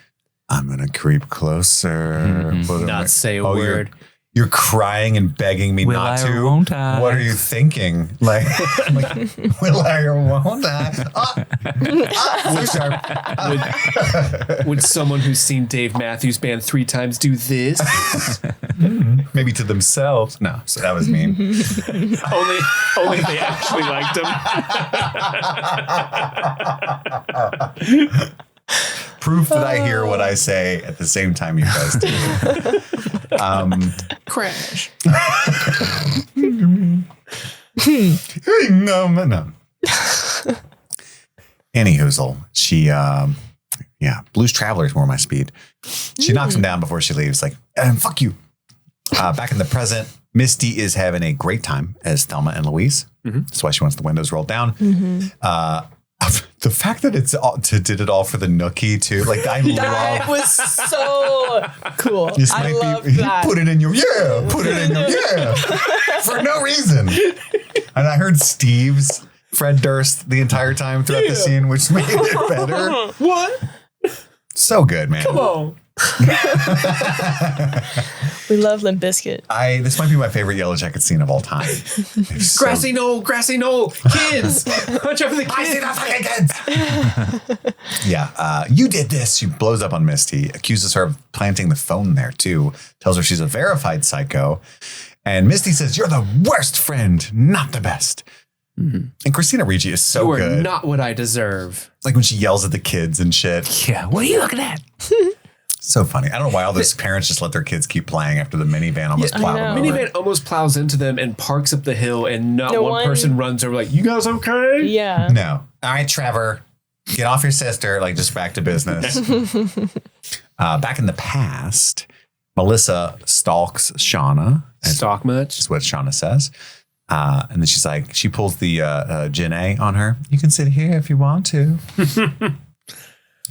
I'm going to creep closer. Put him Not like, say a oh, word. You're crying and begging me Will not I or to. won't I? What are you thinking? Like, I'm like, will I or won't I? So sharp. Would someone who's seen Dave Matthews Band 3 times do this? Maybe to themselves. No, so that was mean. only if they actually liked him. Proof that I hear what I say at the same time you guys do. Crash. No. Anywhoozle, she, Blues Traveler is more my speed. She knocks him down before she leaves, like, fuck you. Back in the present, Misty is having a great time as Thelma and Louise. That's why she wants the windows rolled down. The fact that did it all for the Nookie too. Like I That love. was so cool. This I might love be that. put it in your put it in your for no reason. And I heard Steve's Fred Durst the entire time throughout the scene, which made it better. What? So good, man. Come on. We love Limp Bizkit. This might be my favorite Yellowjacket scene of all time. It's so- Grassy knoll, kids. Watch out for the I see kids. the fucking kids. Yeah, you did this. She blows up on Misty, accuses her of planting the phone there too, tells her she's a verified psycho. And Misty says, "You're the worst friend, not the best." And Christina Ricci is so You are good. not what I deserve. Like when she yells at the kids and shit. Yeah, what are you looking at? So funny. I don't know why all those parents just let their kids keep playing after the minivan almost I plowed know. them over. Minivan almost plows into them and parks up the hill, and not No one one- person runs over like, "You guys okay?" Yeah. No. All right, Trevor, get off your sister. Like just back to business. Back in the past, Melissa stalks Shauna. Stalk much? Is what Shauna says. And then she's like, she pulls the Janae on her. You can sit here if you want to.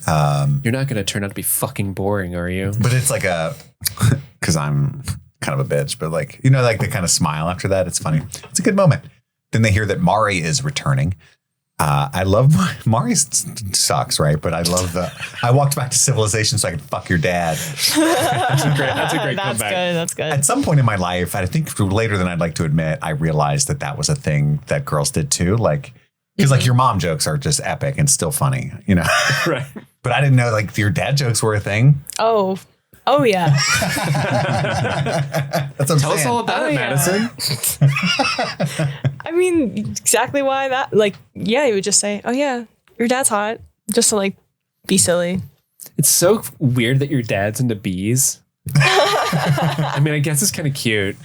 You're not going to turn out to be fucking boring, are you? But it's like because I'm kind of a bitch, but like, you know, like they kind of smile after that. It's funny. It's a good moment. Then they hear that Mari is returning. I love Mari sucks, right? But I love I walked back to civilization so I could fuck your dad. That's a great That's comeback. good. That's good. At some point in my life, I think later than I'd like to admit, I realized that was a thing that girls did too. Like, because like your mom jokes are just epic and still funny, you know? Right. But I didn't know like your dad jokes were a thing. Oh yeah. That's what I'm Tell us saying. all about it, yeah. Madison. I mean, exactly why that. Like, yeah, you would just say, "Oh yeah, your dad's hot," just to like be silly. It's so weird that your dad's into bees. I mean, I guess it's kind of cute.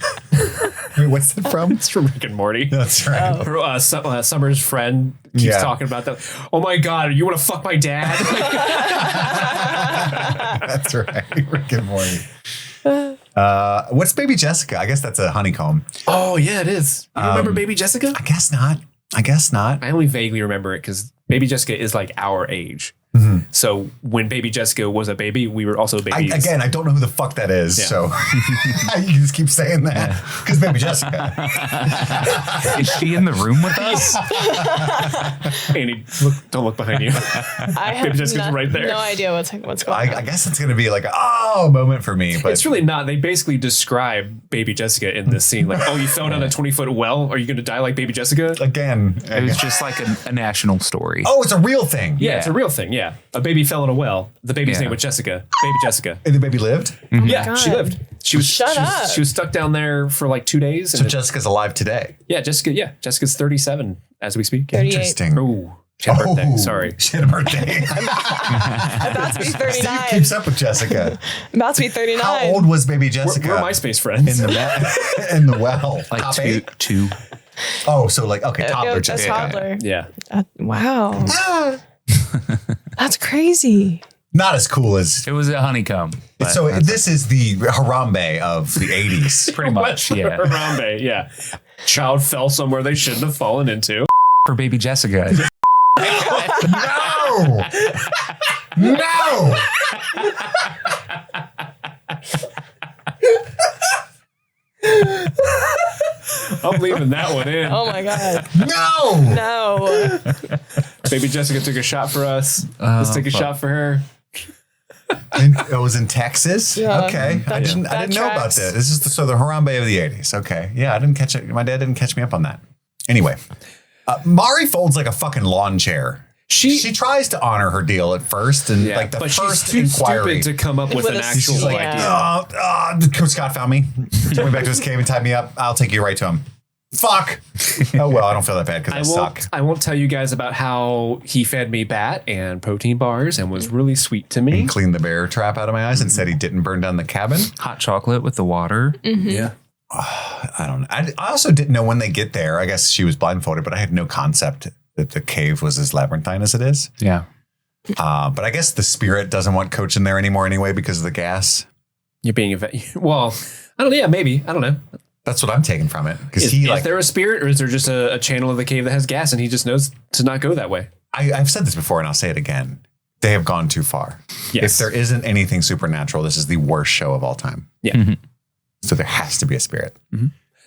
Wait, what's that from? It's from Rick and Morty. That's right. Summer's friend keeps Yeah. talking about that. Oh my God, you want to fuck my dad? That's right. Rick and Morty. What's Baby Jessica? I guess that's a honeycomb. Oh yeah, it is. You remember Baby Jessica? I guess not. I only vaguely remember it because Baby Jessica is like our age. So when Baby Jessica was a baby, we were also babies. I don't know who the fuck that is. Yeah. So you just keep saying that because Baby Jessica. Is she in the room with us? Andy, don't look behind you. I have Baby Jessica's right there. no idea what's going on. I guess it's going to be like a moment for me. But It's really not. They basically describe Baby Jessica in this scene. Like, oh, you fell down a 20-foot well? Are you going to die like Baby Jessica? again. It was just like a national story. Oh, it's a real thing. Yeah, it's a real thing. Yeah. A baby fell in a well. The baby's Yeah. name was Jessica. Baby Jessica. And the baby lived. Yeah, God. she lived. She was Shut up. She was stuck down there for like 2 days. So And Jessica's alive today. Jessica's 37 as we speak. 38. Interesting. Oh, she had a birthday. Sorry. She had a birthday. About to be Steve 39. keeps up with Jessica. About to be 39. How old was Baby Jessica? We're MySpace friends. in the in the well. Like Top two, 8? two. Oh, so like okay, toddler A Jessica. toddler. Yeah. Wow. Ah. That's crazy. Not as cool as. It was a honeycomb. but So that's this is the Harambe of the 80s. pretty much, yeah. Harambe, yeah. Child fell somewhere they shouldn't have fallen into. For Baby Jessica. No! No! I'm leaving that one in. Oh my God. No! No. Baby Jessica took a shot for us. Let's take a shot for her. It was in Texas. Yeah, Okay, I didn't know about tracks. this. This is the Harambe of the '80s. Okay, yeah, I didn't catch it. My dad didn't catch me up on that. Anyway, Mari folds like a fucking lawn chair. She tries to honor her deal at first, and like the first she's too inquiry stupid to come up with an actual she's like, idea. Coach Scott found me, took me back to his cave and tied me up. I'll take you right to him. Fuck. Oh well, I don't feel that bad because I suck. I won't tell you guys about how he fed me bat and protein bars and was really sweet to me. And cleaned the bear trap out of my eyes and said he didn't burn down the cabin. Hot chocolate with the water. Yeah. I don't know. I also didn't know when they get there. I guess she was blindfolded, but I had no concept that the cave was as labyrinthine as it is. Yeah. But I guess the spirit doesn't want Coach in there anymore anyway because of the gas. You're being well, I don't know. Yeah, maybe. I don't know. That's what I'm taking from it. Because is there a spirit or is there just a channel of the cave that has gas and he just knows to not go that way? I've said this before and I'll say it again. They have gone too far. Yes. If there isn't anything supernatural, this is the worst show of all time. Yeah. So there has to be a spirit.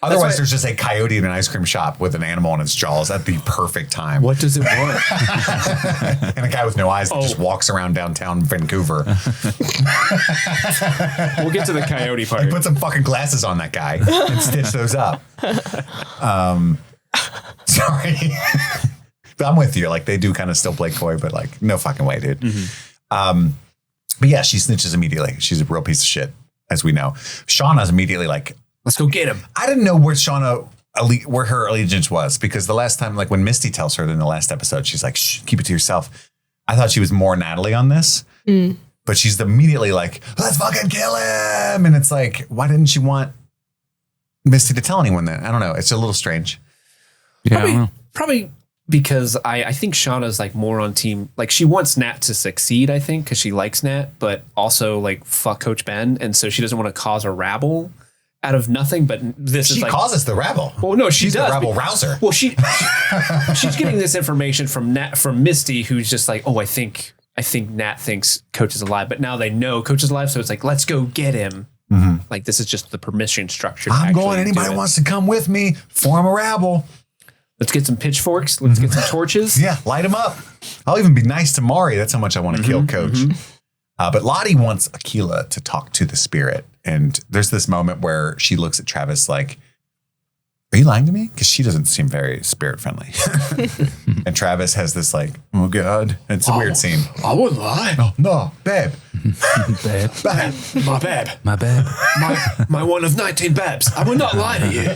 Otherwise, there's just a coyote in an ice cream shop with an animal in its jaws at the perfect time. What does it want? And a guy with no eyes that just walks around downtown Vancouver. We'll get to the coyote part. They put some fucking glasses on that guy and stitch those up. Sorry. But I'm with you. Like, they do kind of still play coy, but like, no fucking way, dude. But yeah, she snitches immediately. She's a real piece of shit, as we know. Shauna's immediately like, let's go get him. I didn't know where where her allegiance was, because the last time, like when Misty tells her in the last episode, she's like, shh, keep it to yourself. I thought she was more Natalie on this, but she's immediately like, let's fucking kill him. And it's like, why didn't she want Misty to tell anyone that? I don't know. It's a little strange. Yeah. Probably because I think Shauna's like more on team. Like, she wants Nat to succeed, I think, because she likes Nat, but also like fuck Coach Ben. And so she doesn't want to cause a rabble out of nothing. But this is like, she causes the rabble. Well, no, she's the rabble rouser. Well, she's getting this information from Misty, who's just like, oh, I think Nat thinks Coach is alive, but now they know Coach is alive, so it's like, let's go get him. Like, this is just the permission structure. I'm going. Anybody wants to come with me? Form a rabble. Let's get some pitchforks. Let's get some torches. Yeah, light them up. I'll even be nice to Mari. That's how much I want to kill Coach. But Lottie wants Aquila to talk to the spirit. And there's this moment where she looks at Travis like, are you lying to me? Because she doesn't seem very spirit friendly. And Travis has this like, oh God. It's a weird scene. I wouldn't lie. No, babe. Babe. Babe. My babe. My babe. My one of 19 babes. I would not lie to you.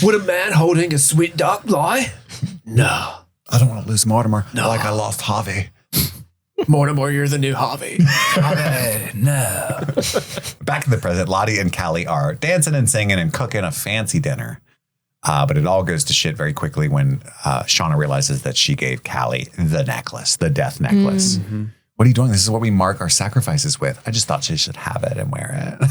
Would a man holding a sweet dog lie? No. I don't want to lose Mortimer. No. Like I lost Javi. Mortimer, you're the new Javi. No. Back in the present, Lottie and Callie are dancing and singing and cooking a fancy dinner. But it all goes to shit very quickly when Shauna realizes that she gave Callie the necklace, the death necklace. What are you doing? This is what we mark our sacrifices with. I just thought she should have it and wear it.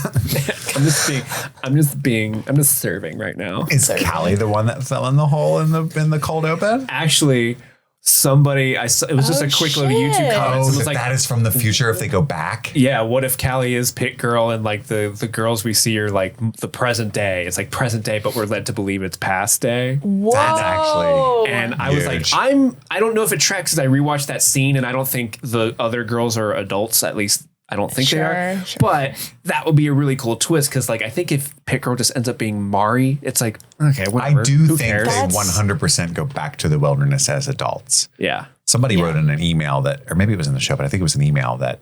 I'm just serving right now. Is Callie the one that fell in the hole in the cold open? Actually, somebody it was just a quick little YouTube comment. Oh, It was like, that is from the future if they go back. yeah, what if Callie is Pit Girl and like the girls we see are like the present day? It's like present day, but we're led to believe it's past day. Whoa. That's actually And I was like, huge. I don't know if it tracks because I rewatched that scene and I don't think the other girls are adults. At least I don't think they are. Sure. But that would be a really cool twist because like I think if Pit Girl just ends up being Mari, it's like, okay, whatever. I do Who think cares? they That's- 100% go back to the wilderness as adults. Yeah. Somebody wrote in an email that, or maybe it was in the show, but I think it was an email that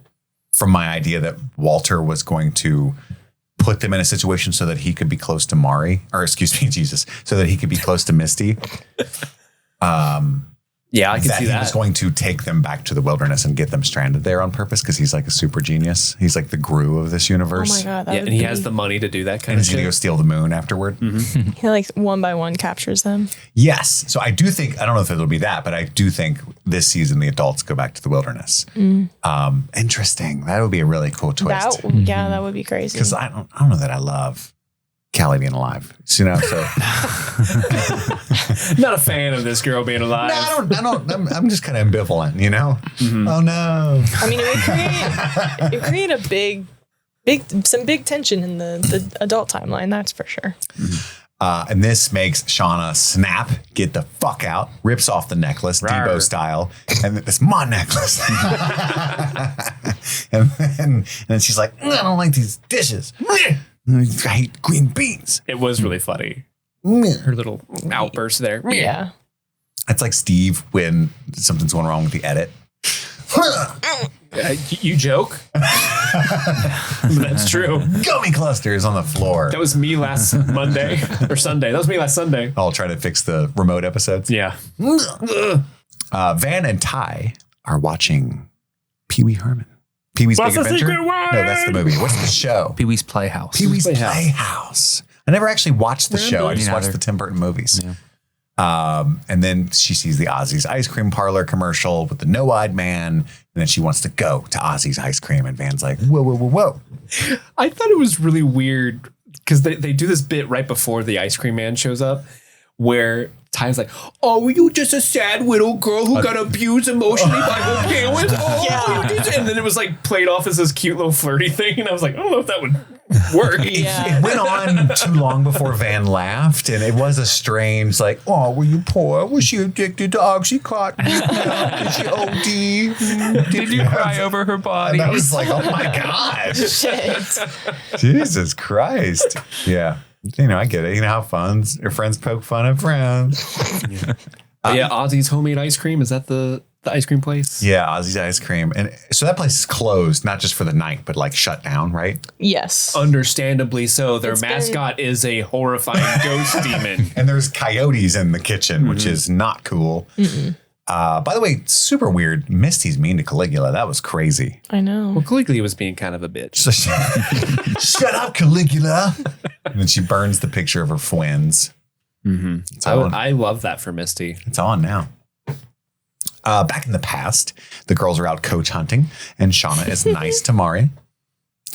from my idea that Walter was going to put them in a situation so that he could be close to Mari, or excuse me, Jesus, so that he could be close to Misty. Yeah, I can That see he that. was going to take them back to the wilderness and get them stranded there on purpose because he's like a super genius. He's like the Gru of this Oh universe. my God. That Yeah, would and he be, has the money to do that And kind of he's going to go shit. steal the moon afterward. he like one by one captures them. Yes. So I do think, I don't know if it'll be that, but I do think this season the adults go back to the wilderness. Interesting. That would be a really cool twist. Yeah, that would be crazy. Because I don't know that I love Callie being alive. You know, so Not a fan of this girl being alive. I'm just kind of ambivalent, you know? Oh no. I mean, it would create a some big tension in the adult timeline. That's for sure. And this makes Shauna snap, get the fuck out, rips off the necklace, Debo style, and it's my necklace. and then she's like, I don't like these dishes. I hate green beans. It was really funny. Her little outburst there. Yeah. It's like Steve when something's going wrong with the edit. You joke? That's true. Gummy clusters on the floor. That was me last Monday or Sunday. That was me last Sunday. I'll try to fix the remote episodes. Yeah. Van and Ty are watching Pee Wee Herman. Pee Wee's Big Adventure? No, that's the movie. What's the show? Pee Wee's Playhouse. Pee Wee's Playhouse. I never actually watched the show. I just watched the Tim Burton movies. Yeah. And then she sees the Ozzy's ice cream parlor commercial with the no-eyed man. And then she wants to go to Ozzy's ice cream. And Van's like, whoa. I thought it was really weird because they do this bit right before the ice cream man shows up where Ty's like, oh, were you just a sad widow girl who got abused emotionally by her parents? Oh, and then it was like played off as this cute little flirty thing. And I was like, I don't know if that would work. Yeah. It went on too long before Van laughed, and it was a strange, like, oh, were you poor? Was she addicted to Oxycontin? Did she OD? Did you cry over her body? And I was like, oh my gosh. Shit. Jesus Christ. Yeah. You know, I get it. You know how your friends poke fun at friends. Yeah, Ozzy's homemade ice cream. Is that the ice cream place? Yeah, Ozzy's ice cream. And so that place is closed, not just for the night, but like shut down, right? Yes. Understandably so. Their mascot is a horrifying ghost demon. And there's coyotes in the kitchen, which is not cool. By the way, super weird. Misty's mean to Caligula. That was crazy. I know. Well, Caligula was being kind of a bitch. So shut up, Caligula. And then she burns the picture of her twins. I love that for Misty. It's on now. Back in the past, the girls are out coach hunting, and Shauna is nice to Mari.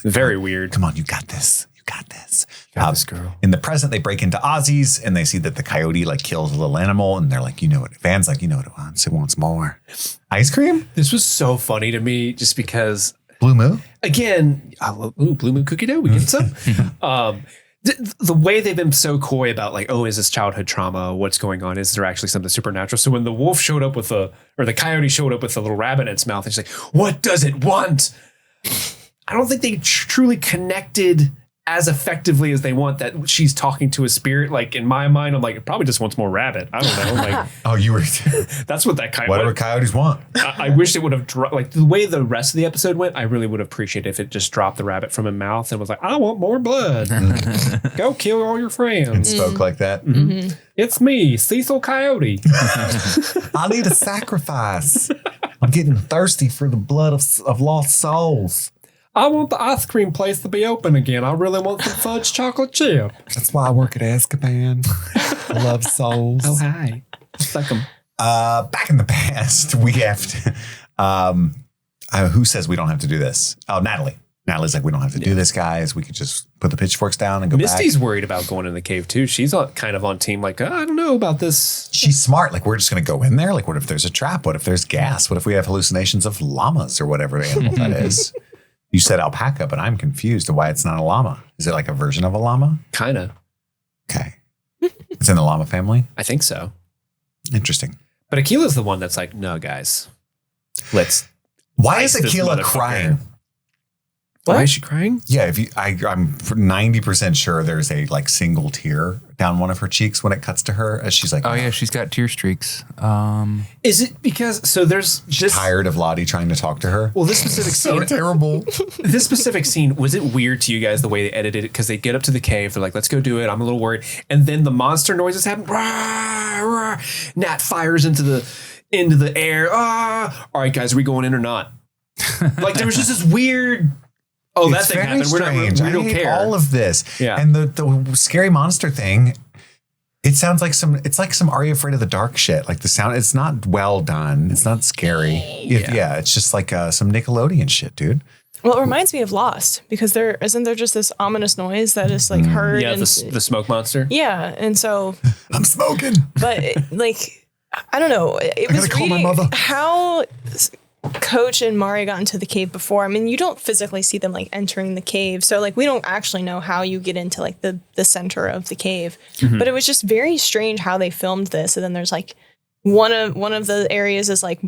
Very weird. Come on, you got this. You got this. This girl. In the present, they break into Ozzy's, and they see that the coyote like kills a little animal, and they're like, you know what? Van's like, you know what it wants. It wants more. Ice cream? This was so funny to me just because... Blue Moon? Again, Blue Moon cookie dough. We get some. The way they've been so coy about like, oh, is this childhood trauma? What's going on? Is there actually something supernatural? So when the wolf showed up or the coyote showed up with a little rabbit in its mouth, and she's like, what does it want? I don't think they truly connected as effectively as they want that she's talking to a spirit. Like in my mind, I'm like, it probably just wants more rabbit. I don't know. Like, oh, you were. That's what that coyote. Whatever coyotes want. I wish it would have dropped. Like the way the rest of the episode went, I really would have appreciated if it just dropped the rabbit from her mouth and was like, I want more blood. Go kill all your friends. And spoke like that. It's me, Cecil Coyote. I need a sacrifice. I'm getting thirsty for the blood of lost souls. I want the ice cream place to be open again. I really want some fudge chocolate chip. That's why I work at Azkaban. I love souls. Oh, hi. Suck 'em. Back in the past, we have to... who says we don't have to do this? Oh, Natalie. Natalie's like, we don't have to do this, guys. We could just put the pitchforks down and go Misty's back. worried about going in the cave, too. She's kind of on team like, I don't know about this. She's smart. Like, we're just going to go in there. Like, what if there's a trap? What if there's gas? What if we have hallucinations of llamas or whatever animal that is? You said alpaca, but I'm confused to why it's not a llama. Is it like a version of a llama? Kind of. Okay. It's in the llama family? I think so. Interesting. But Akila's the one that's like, no, guys. Why is Akila crying? Why is she crying? Yeah, I'm 90% sure there's a like single tear down one of her cheeks when it cuts to her as she's like, oh yeah, she's got tear streaks. Is it because there's she's tired of Lottie trying to talk to her? Well, this specific scene, so terrible. This specific scene, was it weird to you guys the way they edited it? Because they get up to the cave, they're like, let's go do it. I'm a little worried, and then the monster noises happen. Rah, rah. Nat fires into the air. All right, guys, are we going in or not? Like there was just this weird. Oh, that thing happened. We don't care. All of this. Yeah. And the scary monster thing, it sounds like it's like some Are You Afraid of the Dark shit. Like the sound, it's not well done. It's not scary. Yeah, it's just like some Nickelodeon shit, dude. Well, it reminds me of Lost because isn't there just this ominous noise that is like heard? Yeah, the smoke monster. Yeah, and so I'm smoking. But like, I don't know. It was call my mother. How Coach and Mari got into the cave before. I mean, you don't physically see them like entering the cave. So like we don't actually know how you get into like the center of the cave. But it was just very strange how they filmed this. And then there's like one of the areas is like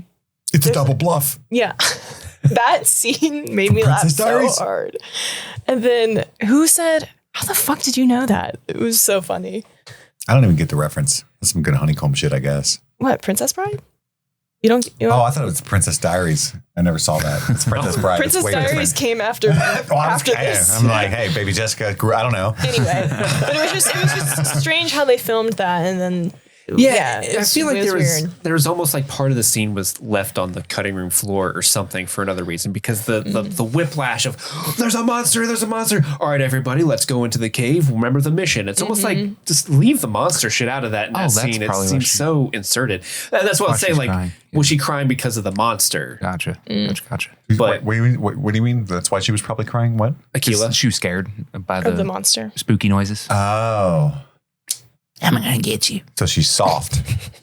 It's a double bluff. Yeah. That scene made me laugh Princess Diaries? so hard. And then who said, how the fuck did you know that? It was so funny. I don't even get the reference. That's some good Honeycomb shit, I guess. What, Princess Bride? You don't. Oh, I thought it was Princess Diaries. I never saw that. It's Princess Bride. Princess It's way Diaries different. came after Well, after this. I'm like, hey, baby Jessica, I don't know. Anyway, but it was just strange how they filmed that, and then I feel like it was weird. there was almost like part of the scene was left on the cutting room floor or something for another reason because the whiplash of there's a monster. All right, everybody, let's go into the cave. Remember the mission. It's almost like just leave the monster shit out of that in that scene. It seems so inserted. That's what I'm saying. Like, crying. was she crying because of the monster? Gotcha. Gotcha. But what do you mean? That's why she was probably crying? What? Aquila, She was scared by Of the monster. spooky noises. Oh. I'm gonna get you. So she's soft.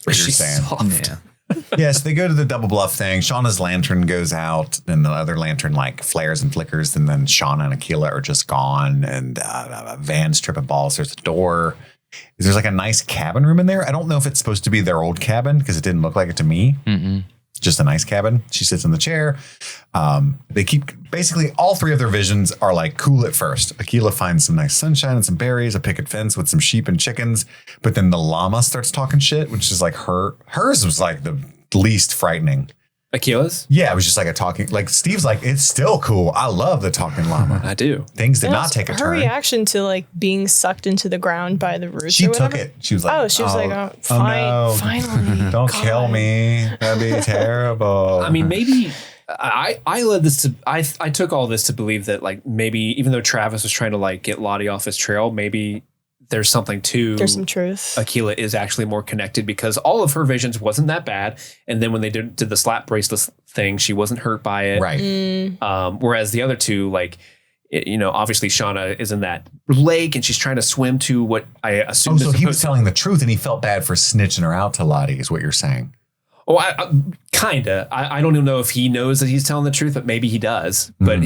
What you're she's saying. soft. Yeah. Yes, they go to the double bluff thing. Shauna's lantern goes out, then the other lantern like flares and flickers, and then Shauna and Aquila are just gone. And Van's tripping balls. There's a door. There's like a nice cabin room in there. I don't know if it's supposed to be their old cabin because it didn't look like it to me. Just a nice cabin. She sits in the chair. They keep basically all three of their visions are like cool at first. Aquila finds some nice sunshine and some berries, a picket fence with some sheep and chickens. But then the llama starts talking shit, which is like hers was like the least frightening. Aquila's? Yeah, it was just like a talking, like Steve's like, it's still cool. I love the talking llama. I do. Things did not take a her turn. reaction to like being sucked into the ground by the roots. She or took whatever. it. She was like, fine, no. finally. Don't God. kill me. That'd be terrible. I mean, maybe I led this to I took all this to believe that like maybe even though Travis was trying to like get Lottie off his trail, maybe there's something to There's some truth. Aquila is actually more connected because all of her visions wasn't that bad, and then when they did the slap bracelet thing, she wasn't hurt by it. right. Whereas the other two, like obviously Shauna is in that lake and she's trying to swim to what I assume. Oh, so he was telling the truth and he felt bad for snitching her out to Lottie is what you're saying. Oh, kinda. I don't even know if he knows that he's telling the truth, but maybe he does. But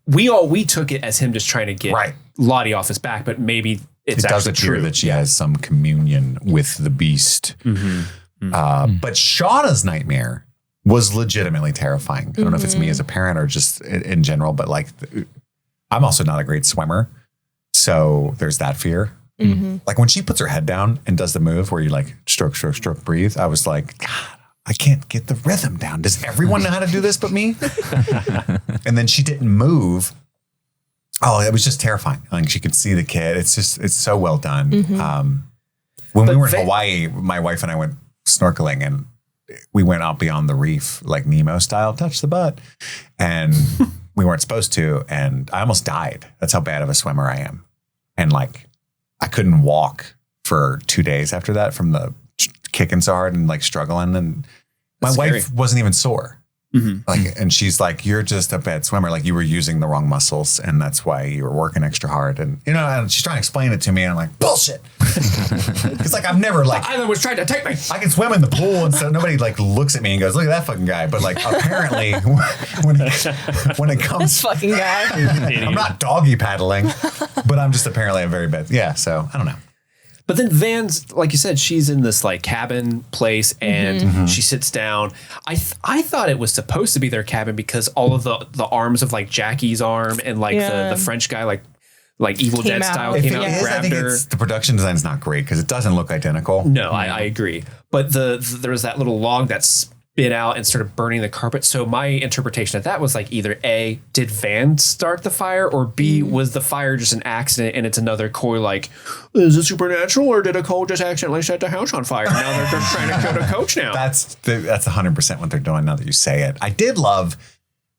we took it as him just trying to get Lottie off his back. But maybe It it's does actually appear true that she has some communion with the beast. But Shauna's nightmare was legitimately terrifying. I don't know if it's me as a parent or just in general, but like I'm also not a great swimmer. So there's that fear. Like when she puts her head down and does the move where you like stroke, stroke, stroke, breathe. I was like, God, I can't get the rhythm down. Does everyone know how to do this but me? And then she didn't move. Oh, it was just terrifying. Like she could see the kid. It's so well done. When we were in Hawaii, my wife and I went snorkeling and we went out beyond the reef, like Nemo style, touch the butt. And we weren't supposed to. And I almost died. That's how bad of a swimmer I am. And like, I couldn't walk for 2 days after that from the kicking so hard and like struggling. And my wife wasn't even sore. Like, and she's like, you're just a bad swimmer. Like you were using the wrong muscles and that's why you were working extra hard. And, and she's trying to explain it to me. And I'm like, bullshit. It's like, I've never like, Island was trying to take me. I can swim in the pool. And so nobody like looks at me and goes, look at that fucking guy. But like, apparently when it comes, This fucking guy. I'm not doggy paddling, but I'm just apparently a very bad. Yeah. So I don't know. But then Van's, like you said, she's in this like cabin place and she sits down. I thought it was supposed to be their cabin because all of the arms of like Jackie's arm and like the French guy like Evil Came Dead out. style If came it out and is, I grabbed think her. the production design is not great because it doesn't look identical. No, I agree. But there was that little log that spit out and started burning the carpet. So my interpretation of that was like either A, did Van start the fire, or B, was the fire just an accident and it's another coy like, is it supernatural or did a coal just accidentally set the house on fire? Now they're just trying to kill the coach now. That's 100% what they're doing now that you say it. I did love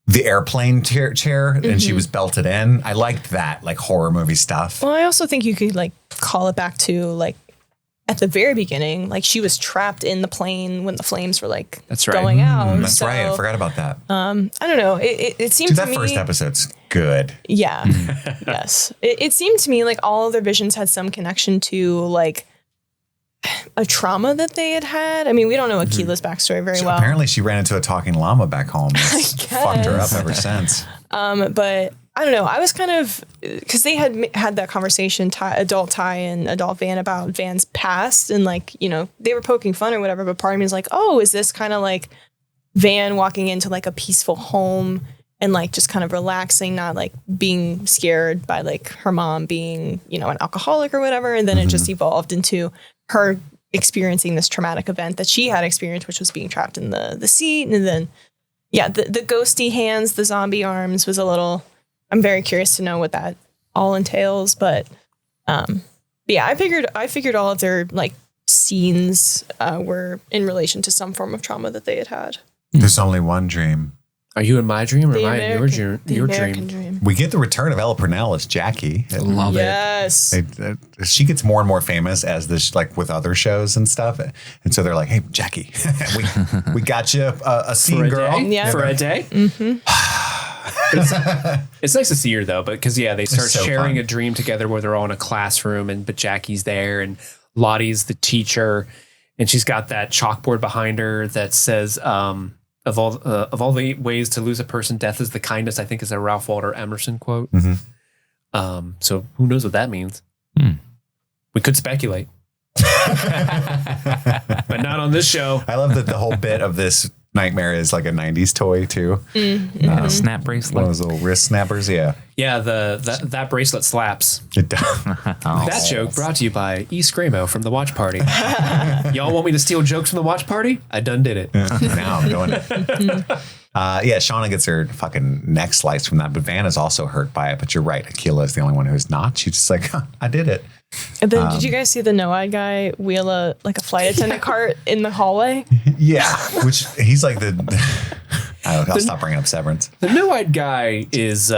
the airplane chair and she was belted in. I liked that, like horror movie stuff. Well, I also think you could like call it back to like at the very beginning, like she was trapped in the plane when the flames were like going out. That's right. I forgot about that. I don't know. It seemed Dude, to that me, first episode's good. Yeah. Yes. It seemed to me like all of their visions had some connection to like a trauma that they had. I mean, we don't know Akila's backstory very well. Apparently she ran into a talking llama back home. It's fucked her up ever since. But I don't know. I was kind of, because they had that conversation, adult Ty and adult Van, about Van's past, and like, you know, they were poking fun or whatever, but part of me is like, oh, is this kind of like Van walking into like a peaceful home and like just kind of relaxing, not like being scared by like her mom being, you know, an alcoholic or whatever. And then it just evolved into her experiencing this traumatic event that she had experienced, which was being trapped in the seat. And then, yeah, the ghosty hands, the zombie arms was a little, I'm very curious to know what that all entails. But yeah, I figured all of their like scenes were in relation to some form of trauma that they had. There's only one dream. Are you in my dream or am I in your dream? We get the return of Ella Purnell as Jackie. I love yes. it. She gets more and more famous as this, like with other shows and stuff. And so they're like, hey, Jackie, we got you a scene, girl. Yeah. For a day? Mm-hmm. It's nice to see her though, because they start so sharing fun. a dream together where they're all in a classroom, but Jackie's there and Lottie's the teacher, and she's got that chalkboard behind her that says, of all the ways to lose a person, death is the kindest, I think is a Ralph Waldo Emerson quote. Mm-hmm. So who knows what that means? We could speculate. But not on this show. I love that the whole bit of this nightmare is like a 90s toy too. Snap One bracelet. of those little wrist snappers. Yeah. Yeah, that bracelet slaps. It does. That joke brought to you by E. Scramo from The Watch Party. Y'all want me to steal jokes from The Watch Party? I done did it. Now I'm doing it. Yeah, Shauna gets her fucking neck sliced from that, but Van is also hurt by it. But you're right, Akila is the only one who's not. She's just like, I did it. And then did you guys see the no-eyed guy wheel a flight attendant cart in the hallway? Yeah, which he's like I'll stop bringing up Severance. The no-eyed guy is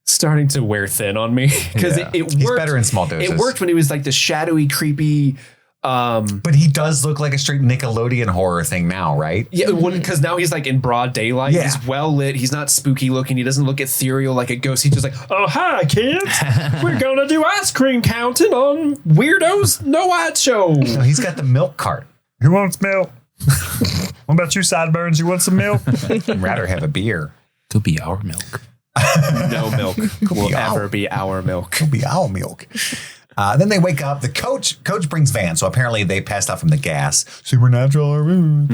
starting to wear thin on me because it worked. He's better in small doses. It worked when he was like the shadowy, creepy. But he does look like a straight Nickelodeon horror thing now, right? Yeah, because now he's like in broad daylight. Yeah. He's well lit. He's not spooky looking. He doesn't look ethereal like a ghost. He's just like, oh, hi, kids. We're going to do ice cream counting on Weirdo's No-Eyed Show. No, he's got the milk cart. Who wants milk? What about you, sideburns? You want some milk? I'd rather have a beer. Could be our milk. No milk will ever be our milk. Could be our milk. Then they wake up. The coach brings Van. So apparently they passed out from the gas. Supernatural.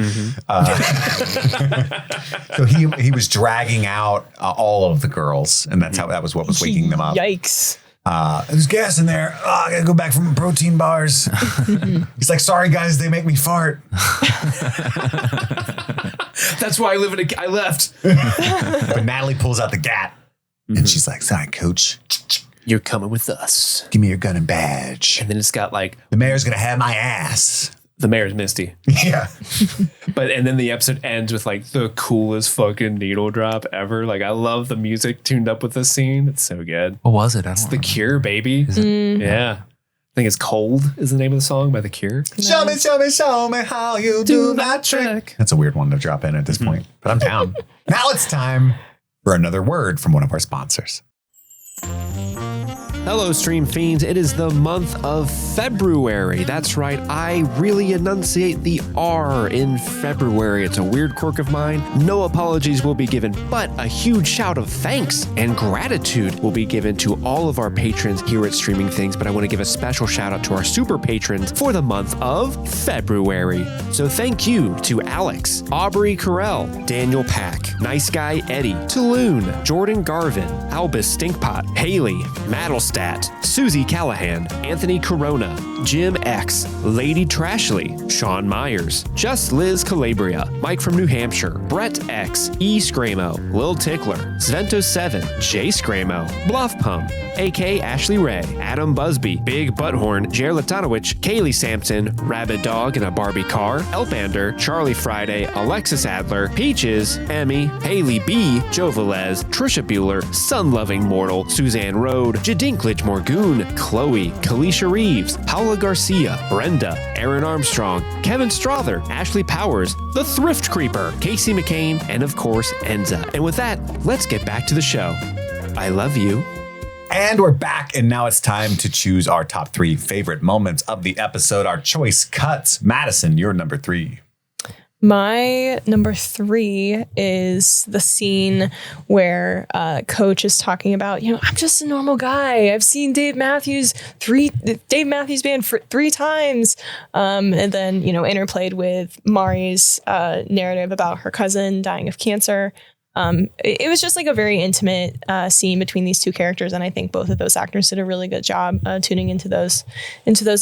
So he was dragging out all of the girls, and that was what was waking them up. Yikes. There's gas in there. Oh, I gotta go back from protein bars. He's like, sorry guys, they make me fart. That's why I left. But Natalie pulls out the gat, and she's like, sorry, coach. You're coming with us. Give me your gun and badge. And then it's got like The mayor's gonna have my ass. the mayor's Misty. Yeah. And then the episode ends with like the coolest fucking needle drop ever. Like I love the music tuned up with this scene. It's so good. What was it? I don't It's The remember. Cure, baby. Yeah. I think it's Cold is the name of the song by The Cure. Show me how you do that trick. That's a weird one to drop in at this point, but I'm down. Now it's time for another word from one of our sponsors. Hello, Stream Fiends. It is the month of February. That's right. I really enunciate the R in February. It's a weird quirk of mine. No apologies will be given, but a huge shout of thanks and gratitude will be given to all of our patrons here at Streaming Things. But I want to give a special shout out to our super patrons for the month of February. So thank you to Alex, Aubrey Carell, Daniel Pack, Nice Guy Eddie, Tulloon, Jordan Garvin, Albus Stinkpot, Haley, Maddlestat, Susie Callahan, Anthony Corona, Jim X, Lady Trashley, Sean Myers, Just Liz Calabria, Mike from New Hampshire, Brett X, E. Scramo, Lil Tickler, Svento7, Jay Scramo, Bluff Pump, AK Ashley Ray, Adam Busby, Big Butthorn, Jer Latanowicz, Kaylee Sampson, Rabid Dog in a Barbie Car, Elbander, Charlie Friday, Alexis Adler, Peaches, Emmy, Haley B, Joe Velez, Trisha Bueller, Sun-Loving Mortal, Suzanne Rode, Jadinklage Morgoon, Chloe, Kalisha Reeves, Paula Garcia, Brenda, Aaron Armstrong, Kevin Strother, Ashley Powers, The Thrift Creeper, Casey McCain, and of course, Enza. And with that, let's get back to the show. I love you. And we're back, and now it's time to choose our top 3 favorite moments of the episode. Our choice cuts. Madison, you're number 3. My number 3 is the scene where Coach is talking about, I'm just a normal guy. I've seen Dave Matthews Band for 3 times. And then, interplayed with Mari's narrative about her cousin dying of cancer. It was just like a very intimate scene between these two characters, and I think both of those actors did a really good job tuning into those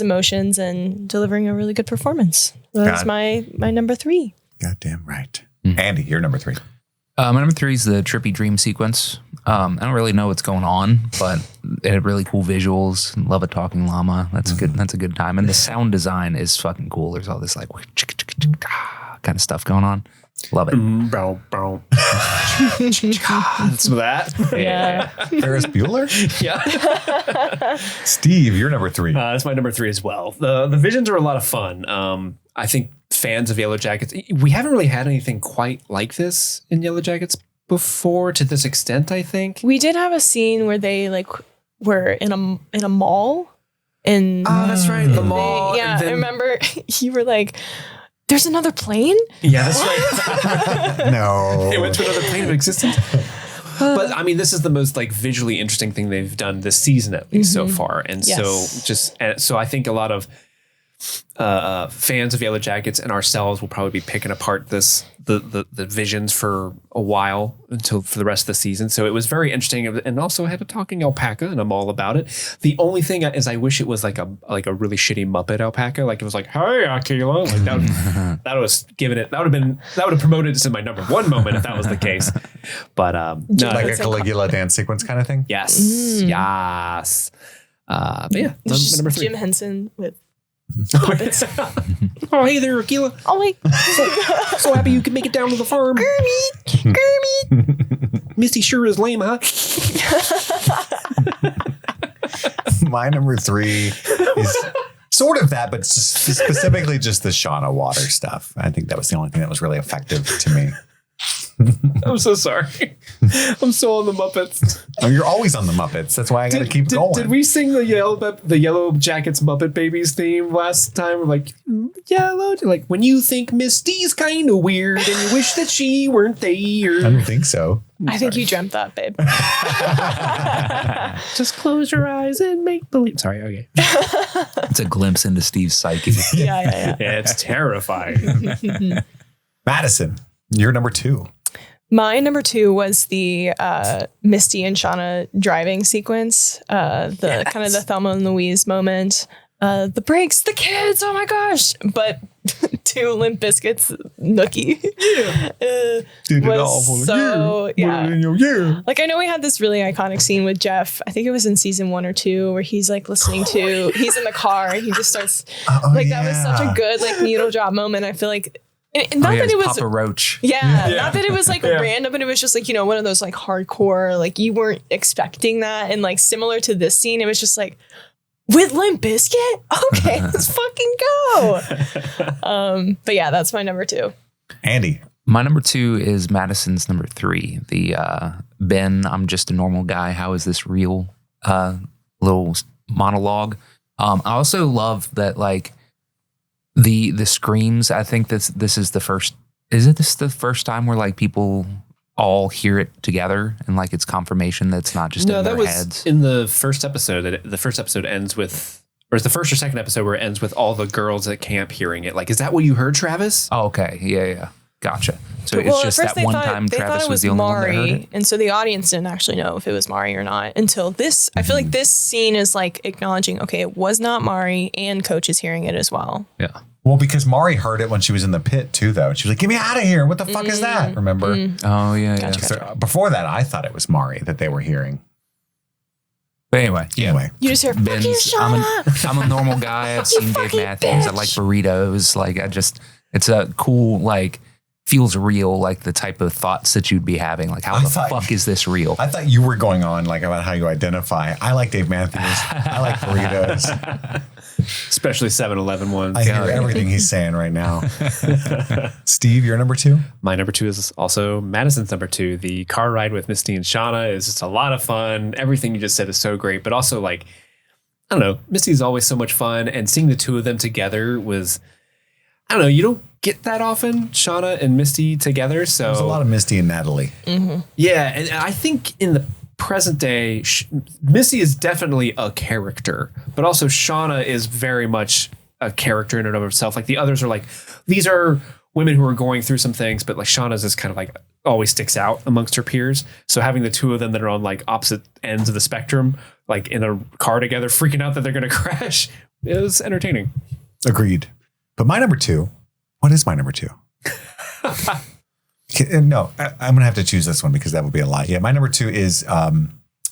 emotions and delivering a really good performance. That's my number 3. Goddamn right. Andy, you're number 3. My number 3 is the trippy dream sequence. I don't really know what's going on, but it had really cool visuals. Love a talking llama. That's good. That's a good time. And the sound design is fucking cool. There's all this like kind of stuff going on. Love it. Some of that. Yeah. Ferris Bueller? Yeah. Steve, you're number 3. That's my number 3 as well. The visions are a lot of fun. I think fans of Yellowjackets, we haven't really had anything quite like this in Yellowjackets before to this extent, I think. We did have a scene where they were in a mall, and that's right, the mall. I remember you were like, "There's another plane." Yeah, that's right. No, They went to another plane of existence. But I mean, this is the most visually interesting thing they've done this season, at least so far. And so I think a lot of fans of Yellowjackets and ourselves will probably be picking apart the visions for a while for the rest of the season. So it was very interesting, and also had a talking alpaca, and I'm all about it. The only thing is, I wish it was like a really shitty Muppet alpaca. Like it was like, "Hey, Akila," that was giving it. That would have promoted this in my number 1 moment if that was the case. But no, like a Caligula dance sequence kind of thing. Yes, yes. But yeah, number 3. Jim Henson with puppets. Oh, hey there, Akila. Oh wait, So happy you could make it down to the farm. Kermit. Misty sure is lame, huh? My number 3 is sort of that, but specifically just the Shauna water stuff. I think that was the only thing that was really effective to me. I'm so sorry. I'm so on the Muppets. Oh, you're always on the Muppets. That's why I got to keep going. Did we sing the Yellowjackets Muppet Babies theme last time? We're like, yellow, when you think Misty's kind of weird and you wish that she weren't there. I don't think so. I think you dreamt that, babe. Just close your eyes and make believe. Sorry, okay. It's a glimpse into Steve's psyche. Yeah. Yeah, it's terrifying. Madison, you're number 2. My number 2 was the Misty and Shauna driving sequence. Kind of the Thelma and Louise moment. The brakes, the kids, oh my gosh. But to Limp Bizkit's Nookie. Was so, yeah. Like, I know we had this really iconic scene with Jeff. I think it was in season 1 or 2 where he's listening to, he's in the car and he just starts, that was such a good needle drop moment. I feel like, not that it was Papa Roach. not that it was random, but it was just one of those hardcore, you weren't expecting that. And similar to this scene, it was just with Limp Bizkit? Okay, let's fucking go. But yeah, that's my number 2. Andy. My number 2 is Madison's number 3. The Ben, I'm just a normal guy. How is this real? Little monologue. I also love that the screams. I think this is the first. Is it this the first time where people all hear it together and it's confirmation that's not just in their heads? In the first episode. The first episode ends with, or it's the first or second episode where it ends with all the girls at camp hearing it. Is that what you heard, Travis? Oh, okay, yeah, gotcha. So it's just that one time Travis was the only one that heard it, and so the audience didn't actually know if it was Mari or not until this. I feel like this scene is acknowledging, okay, it was not Mari, and Coach is hearing it as well. Yeah. Well, because Mari heard it when she was in the pit too, though. She was like, "Get me out of here! What the fuck is that?" Remember? Oh yeah, Gotcha. So before that, I thought it was Mari that they were hearing. But anyway, You just hear, "Fuck you, Shauna." I'm a normal guy. I've seen Dave Matthews. I like burritos. It's a cool, feels real, the type of thoughts that you'd be having. How the fuck is this real? I thought you were going on about how you identify. I like Dave Matthews. I like burritos. Especially 7-Eleven ones. I hear everything he's saying right now. Steve, you're number 2? My number 2 is also Madison's number 2. The car ride with Misty and Shauna is just a lot of fun. Everything you just said is so great, but also like, I don't know, Misty's always so much fun, and seeing the two of them together was, I don't know, you don't get that often, Shauna and Misty together. So there's a lot of Misty and Natalie. Mm-hmm. Yeah, and I think in the present day, Misty is definitely a character, but also Shauna is very much a character in and of herself. Like the others are like, these are women who are going through some things, but like Shauna's is kind of like always sticks out amongst her peers. So having the two of them that are on like opposite ends of the spectrum, like in a car together, freaking out that they're going to crash, it was entertaining. Agreed. But my number 2, what is my number 2? No, I'm going to have to choose this one because that would be a lot. Yeah, my number 2 is, I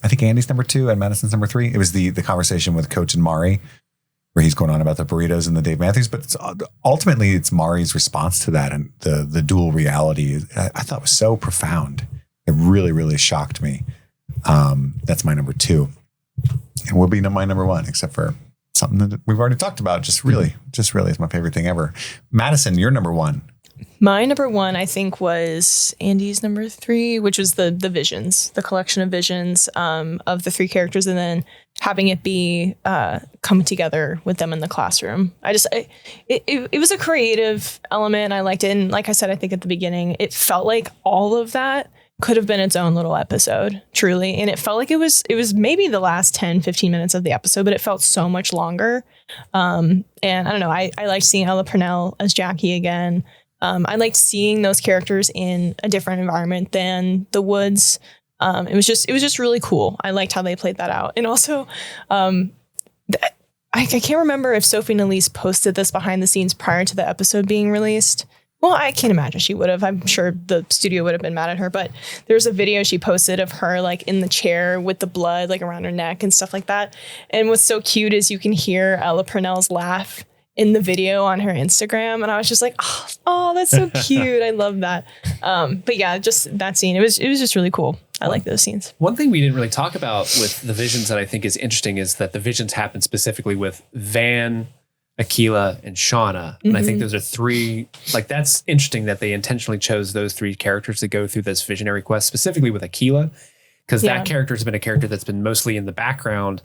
think Andy's number 2 and Madison's number 3. It was the conversation with Coach and Mari where he's going on about the burritos and the Dave Matthews. But ultimately, it's Mari's response to that and the dual reality. I thought was so profound. It really, really shocked me. That's my number 2. And will be my number 1, except for something that we've already talked about. Just really is my favorite thing ever. Madison, you're number 1. My number 1, I think, was Andy's number 3, which was the visions, the collection of visions of the 3 characters, and then having it be coming together with them in the classroom. It was a creative element. I liked it. And like I said, I think at the beginning, it felt like all of that could have been its own little episode, truly. And it felt like it was maybe the last 10, 15 minutes of the episode, but it felt so much longer. And I don't know, I liked seeing Ella Purnell as Jackie again. I liked seeing those characters in a different environment than the woods. It was just really cool. I liked how they played that out. And also, I can't remember if Sophie and Elise posted this behind the scenes prior to the episode being released. Well, I can't imagine she would have. I'm sure the studio would have been mad at her. But there's a video she posted of her like in the chair with the blood like around her neck and stuff like that. And what's so cute is you can hear Ella Purnell's laugh in the video on her Instagram. And I was just like, oh, that's so cute. I love that. But yeah, just that scene. It was just really cool. I like those scenes. One thing we didn't really talk about with the visions that I think is interesting is that the visions happen specifically with Van, Akilah, and Shauna. And I think those are 3, like that's interesting that they intentionally chose those 3 characters to go through this visionary quest, specifically with Akilah, because that character has been a character that's been mostly in the background.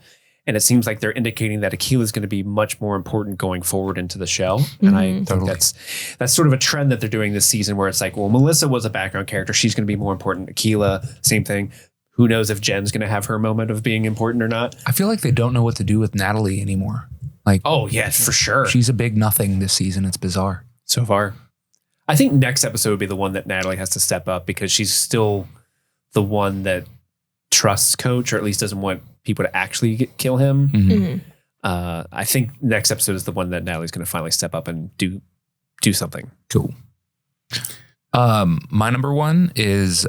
And it seems like they're indicating that Akilah is going to be much more important going forward into the show. And I think that's sort of a trend that they're doing this season where it's like, well, Melissa was a background character. She's going to be more important. Akilah, same thing. Who knows if Jen's going to have her moment of being important or not. I feel like they don't know what to do with Natalie anymore. Like, oh, yeah, for sure. She's a big nothing this season. It's bizarre. So far. I think next episode would be the one that Natalie has to step up because she's still the one that trusts Coach, or at least doesn't want people to actually kill him. I think next episode is the one that Natalie's going to finally step up and do something. Cool. My number 1 is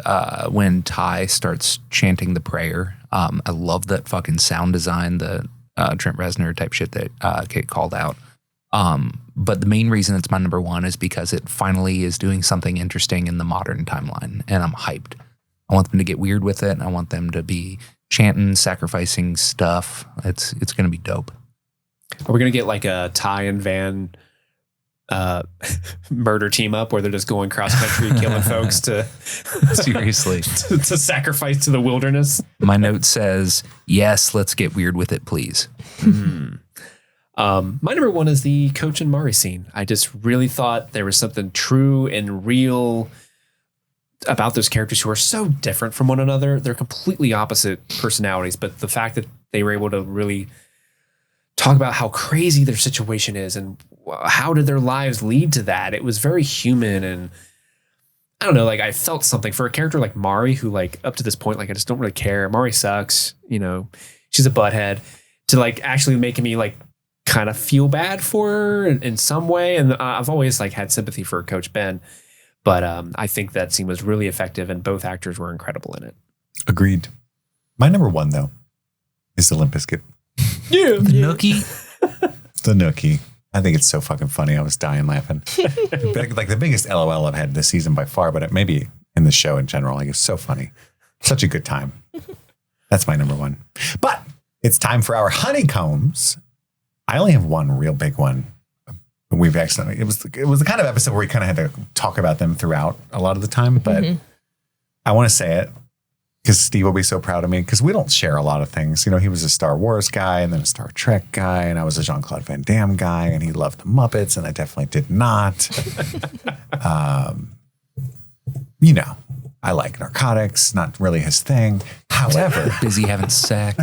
when Ty starts chanting the prayer. I love that fucking sound design, the Trent Reznor type shit that Kate called out. But the main reason it's my number 1 is because it finally is doing something interesting in the modern timeline, and I'm hyped. I want them to get weird with it. I want them to be chanting, sacrificing stuff. It's going to be dope. Are we going to get like a Ty and Van murder team up where they're just going cross country killing folks to seriously to sacrifice to the wilderness? My note says, yes, let's get weird with it, please. My number 1 is the Coach and Mari scene. I just really thought there was something true and real about those characters who are so different from one another. They're completely opposite personalities, but the fact that they were able to really talk about how crazy their situation is and how did their lives lead to that, it was very human. And I don't know, like I felt something for a character like Mari, who like up to this point, like I just don't really care. Mari sucks, you know, she's a butthead, to like actually making me like kind of feel bad for her in some way. And I've always like had sympathy for Coach Ben. But I think that scene was really effective and both actors were incredible in it. Agreed. My number 1, though, is the Limp Bizkit. Yeah. The Nookie. The Nookie. I think it's so fucking funny. I was dying laughing. Like the biggest LOL I've had this season by far, but maybe in the show in general. Like it's so funny. Such a good time. That's my number 1. But it's time for our Honeycombs. I only have one real big one. We've accidentally, it was the kind of episode where we kind of had to talk about them throughout a lot of the time, but I want to say it because Steve will be so proud of me because we don't share a lot of things. You know, he was a Star Wars guy and then a Star Trek guy, and I was a Jean-Claude Van Damme guy, and he loved the Muppets, and I definitely did not. You know, I like narcotics, not really his thing. However, Busy having sex.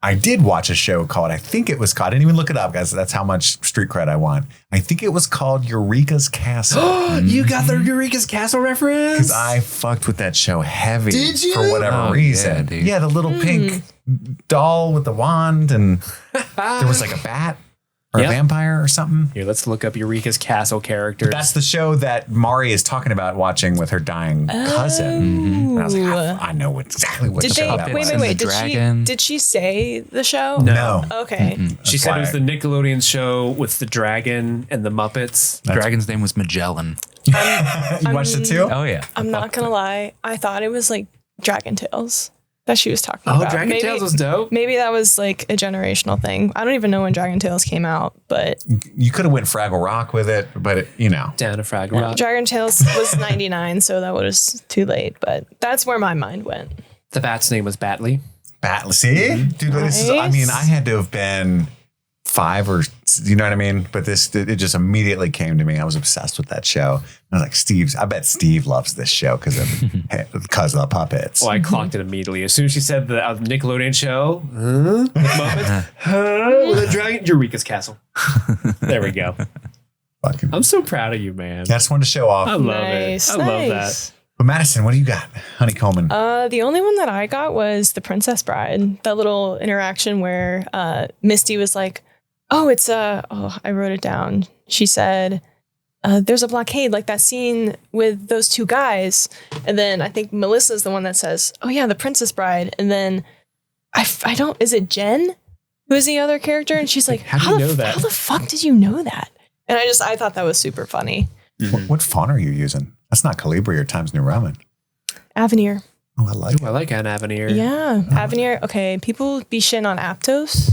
I did watch a show called, I think it was called, I didn't even look it up, guys. That's how much street cred I want. I think it was called Eureka's Castle. You got the Eureka's Castle reference? Because I fucked with that show heavy. Did you? For whatever reason. Yeah, the little pink doll with the wand, and there was like a bat or a vampire or something. Here, let's look up Eureka's Castle characters. That's the show that Mari is talking about watching with her dying cousin. And I was like, I know exactly what Did the they show that was. wait? The dragon. Did she say the show? No. Okay. She said it was the Nickelodeon show with the dragon and the Muppets. Dragon's name was Magellan. You watched it too? Oh yeah. I'm not gonna lie. I thought it was like Dragon Tales that she was talking Oh, about. Dragon Tales was dope. Maybe that was like a generational thing. I don't even know when Dragon Tales came out, but You could have went Fraggle Rock with it, but it, you know. Down to Fraggle Rock. Dragon Tales was 99, so that was too late. But that's where my mind went. The bat's name was Batley. See? Dude, this is, I mean, Nice. I had to have been 5 or, you know what I mean? But it just immediately came to me. I was obsessed with that show. I was like, I bet Steve loves this show because of the puppets. Well, I clocked it immediately. As soon as she said the Nickelodeon show, with Muppets, with a dragon, Eureka's Castle. There we go. Fucking, I'm so proud of you, man. I just wanted to show off. I love Nice, it. I love nice. that. But Madison, what do you got? Honeycomb. The only one that I got was the Princess Bride. That little interaction where Misty was like, "Oh, it's I wrote it down." She said, "There's a blockade, like that scene with those two guys." And then I think Melissa's the one that says, "Oh yeah, the Princess Bride." And then I don't. Is it Jen? Who's the other character? And she's like, How do you know that? How the fuck did you know that?" And I thought that was super funny. What font are you using? That's not Calibri or Times New Roman. Avenir. Oh, I like it. I like Anne Avenir. Yeah, Avenir. Okay, people be shitting on Aptos,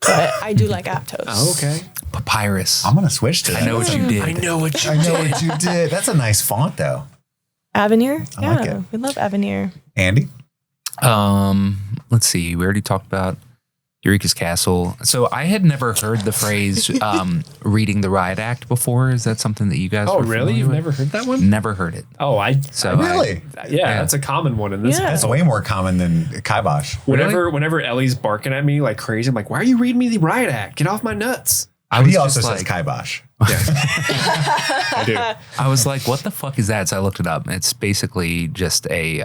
but I do like Aptos. Oh, okay. Papyrus. I'm going to switch to that. I know what you did. I know what you I know what you did. That's a nice font, though. Avenir? I Yeah, like it. we love Avenir. Andy? Let's see. We already talked about Eureka's Castle. So I had never heard the phrase reading the riot act before. Is that something that you guys Oh, were really? familiar You've with? never heard that one? Never heard it. Oh, So Really? yeah, that's a common one in this. Yeah. That's way more common than kibosh. Whenever Ellie's barking at me like crazy, I'm like, "Why are you reading me the riot act? Get off my nuts!" But he also just says like, kibosh. I do. I was like, what the fuck is that? So I looked it up. It's basically just a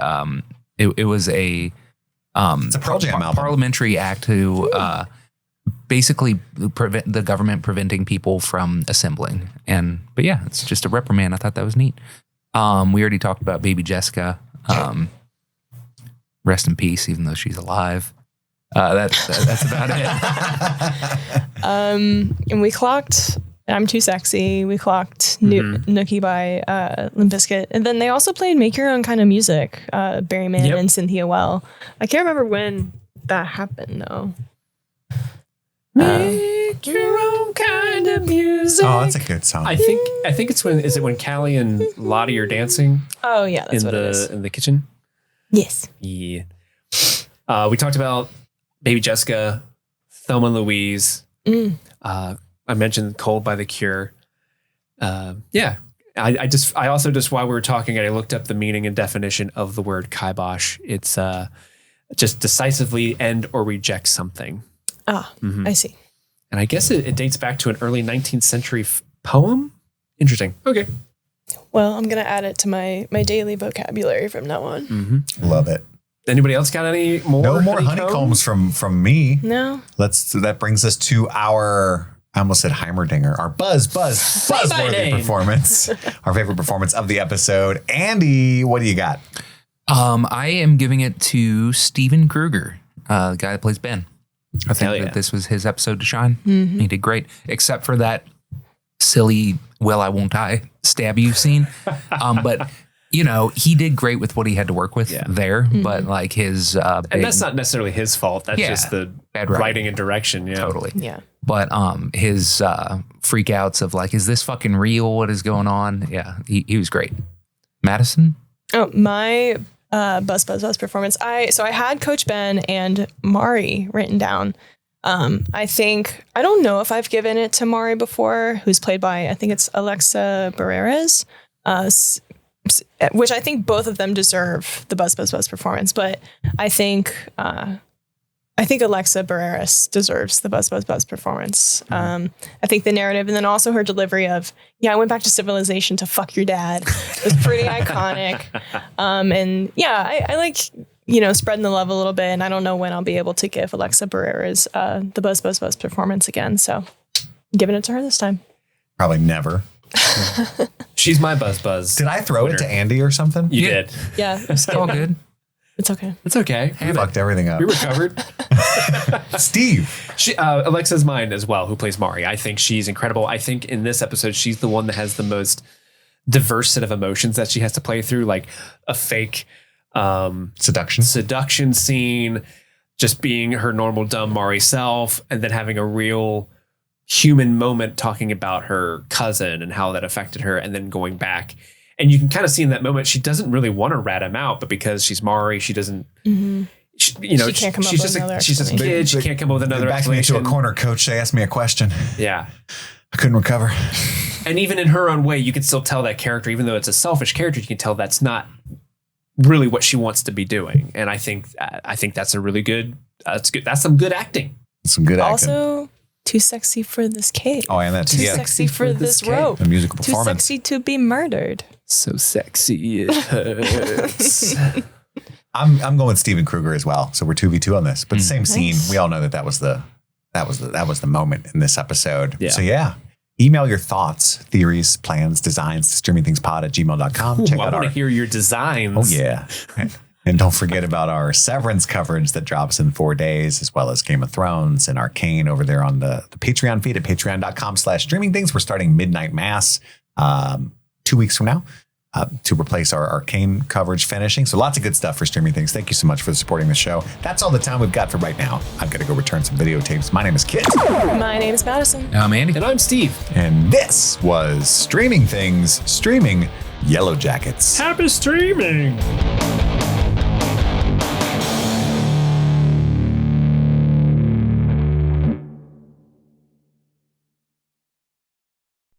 it was a It's a Pearl Jam album. parliamentary act to basically prevent the government preventing people from assembling. But yeah, it's just a reprimand. I thought that was neat. We already talked about baby Jessica. Rest in peace, even though she's alive. That's about it. And we clocked I'm Too Sexy. We clocked Nookie by Limp Bizkit. And then they also played Make Your Own Kind of Music, Barry Mann and Cynthia Well. I can't remember when that happened, though. Make your own kind of music. Oh, that's a good song. I think it's when Callie and Lottie are dancing Oh, yeah, that's what it is. in the kitchen. Yes. Yeah. We talked about Baby Jessica, Thelma and Louise. I mentioned Cold by The Cure. Yeah. I also just while we were talking, I looked up the meaning and definition of the word kibosh. It's just decisively end or reject something. Ah, I see. And I guess it dates back to an early 19th century poem. Interesting. Okay. Well, I'm going to add it to my daily vocabulary from now on. Love it. Anybody else got any more? No more honeycombs from me. No. That brings us to our, I almost said Heimerdinger, our buzzworthy performance, our favorite performance of the episode. Andy, what do you got? I am giving it to Steven Kruger, the guy that plays Ben. I think that this was his episode to shine. He did great, except for that silly "Well, I Won't I" stab you scene. But you know, he did great with what he had to work with there, but like his and that's not necessarily his fault. That's just the bad writing and direction. Yeah, totally. Yeah. But his freakouts of like, is this fucking real? What is going on? Yeah, he was great. Madison? Oh, my buzz performance. I had Coach Ben and Mari written down. I don't know if I've given it to Mari before, who's played by, I think it's Alexa Barreras, which I think both of them deserve the buzz performance, but I think Alexa Barreras deserves the buzz performance. I think the narrative and then also her delivery of, I went back to civilization to fuck your dad was pretty iconic. And yeah, I like, spreading the love a little bit, and I don't know when I'll be able to give Alexa Barreras the buzz performance again. So giving it to her this time. Probably never. She's my buzz. Did I throw it to Andy or something? You did. Yeah. It's all good. It's okay. It's okay. You fucked everything up. We recovered. Steve. Alexa's mine as well, who plays Mari. I think she's incredible. I think in this episode, she's the one that has the most diverse set of emotions that she has to play through, like a fake seduction scene, just being her normal dumb Mari self, and then having a real human moment talking about her cousin and how that affected her, and then going back. And you can kind of see in that moment, she doesn't really want to rat him out, but because she's Mari, she doesn't, she can't come up with another she's just a kid. She can't come up with another Back me into a corner, coach. They asked me a question. Yeah. I couldn't recover. And even in her own way, you can still tell that character, even though it's a selfish character, you can tell that's not really what she wants to be doing. And I think that's a really good, that's good. That's some good acting. Some good acting. Also, too sexy for this cake. Oh, and that's too sexy for this rope. The musical too performance. Sexy to be murdered. So sexy it hurts. I'm going with Steven Kruger as well. So we're 2v2 on this, but the same scene. We all know that was the moment in this episode. Yeah. So yeah, email your thoughts, theories, plans, designs to streamingthingspod@gmail.com. Check out I want to hear your designs. Oh yeah. And don't forget about our Severance coverage that drops in 4 days, as well as Game of Thrones and Arcane over there on the Patreon feed at patreon.com/streamingthings. We're starting Midnight Mass 2 weeks from now to replace our Arcane coverage finishing. So lots of good stuff for Streaming Things. Thank you so much for supporting the show. That's all the time we've got for right now. I've got to go return some videotapes. My name is Kit. My name is Madison. I'm Andy. And I'm Steve. And this was Streaming Things, streaming Yellowjackets. Happy streaming.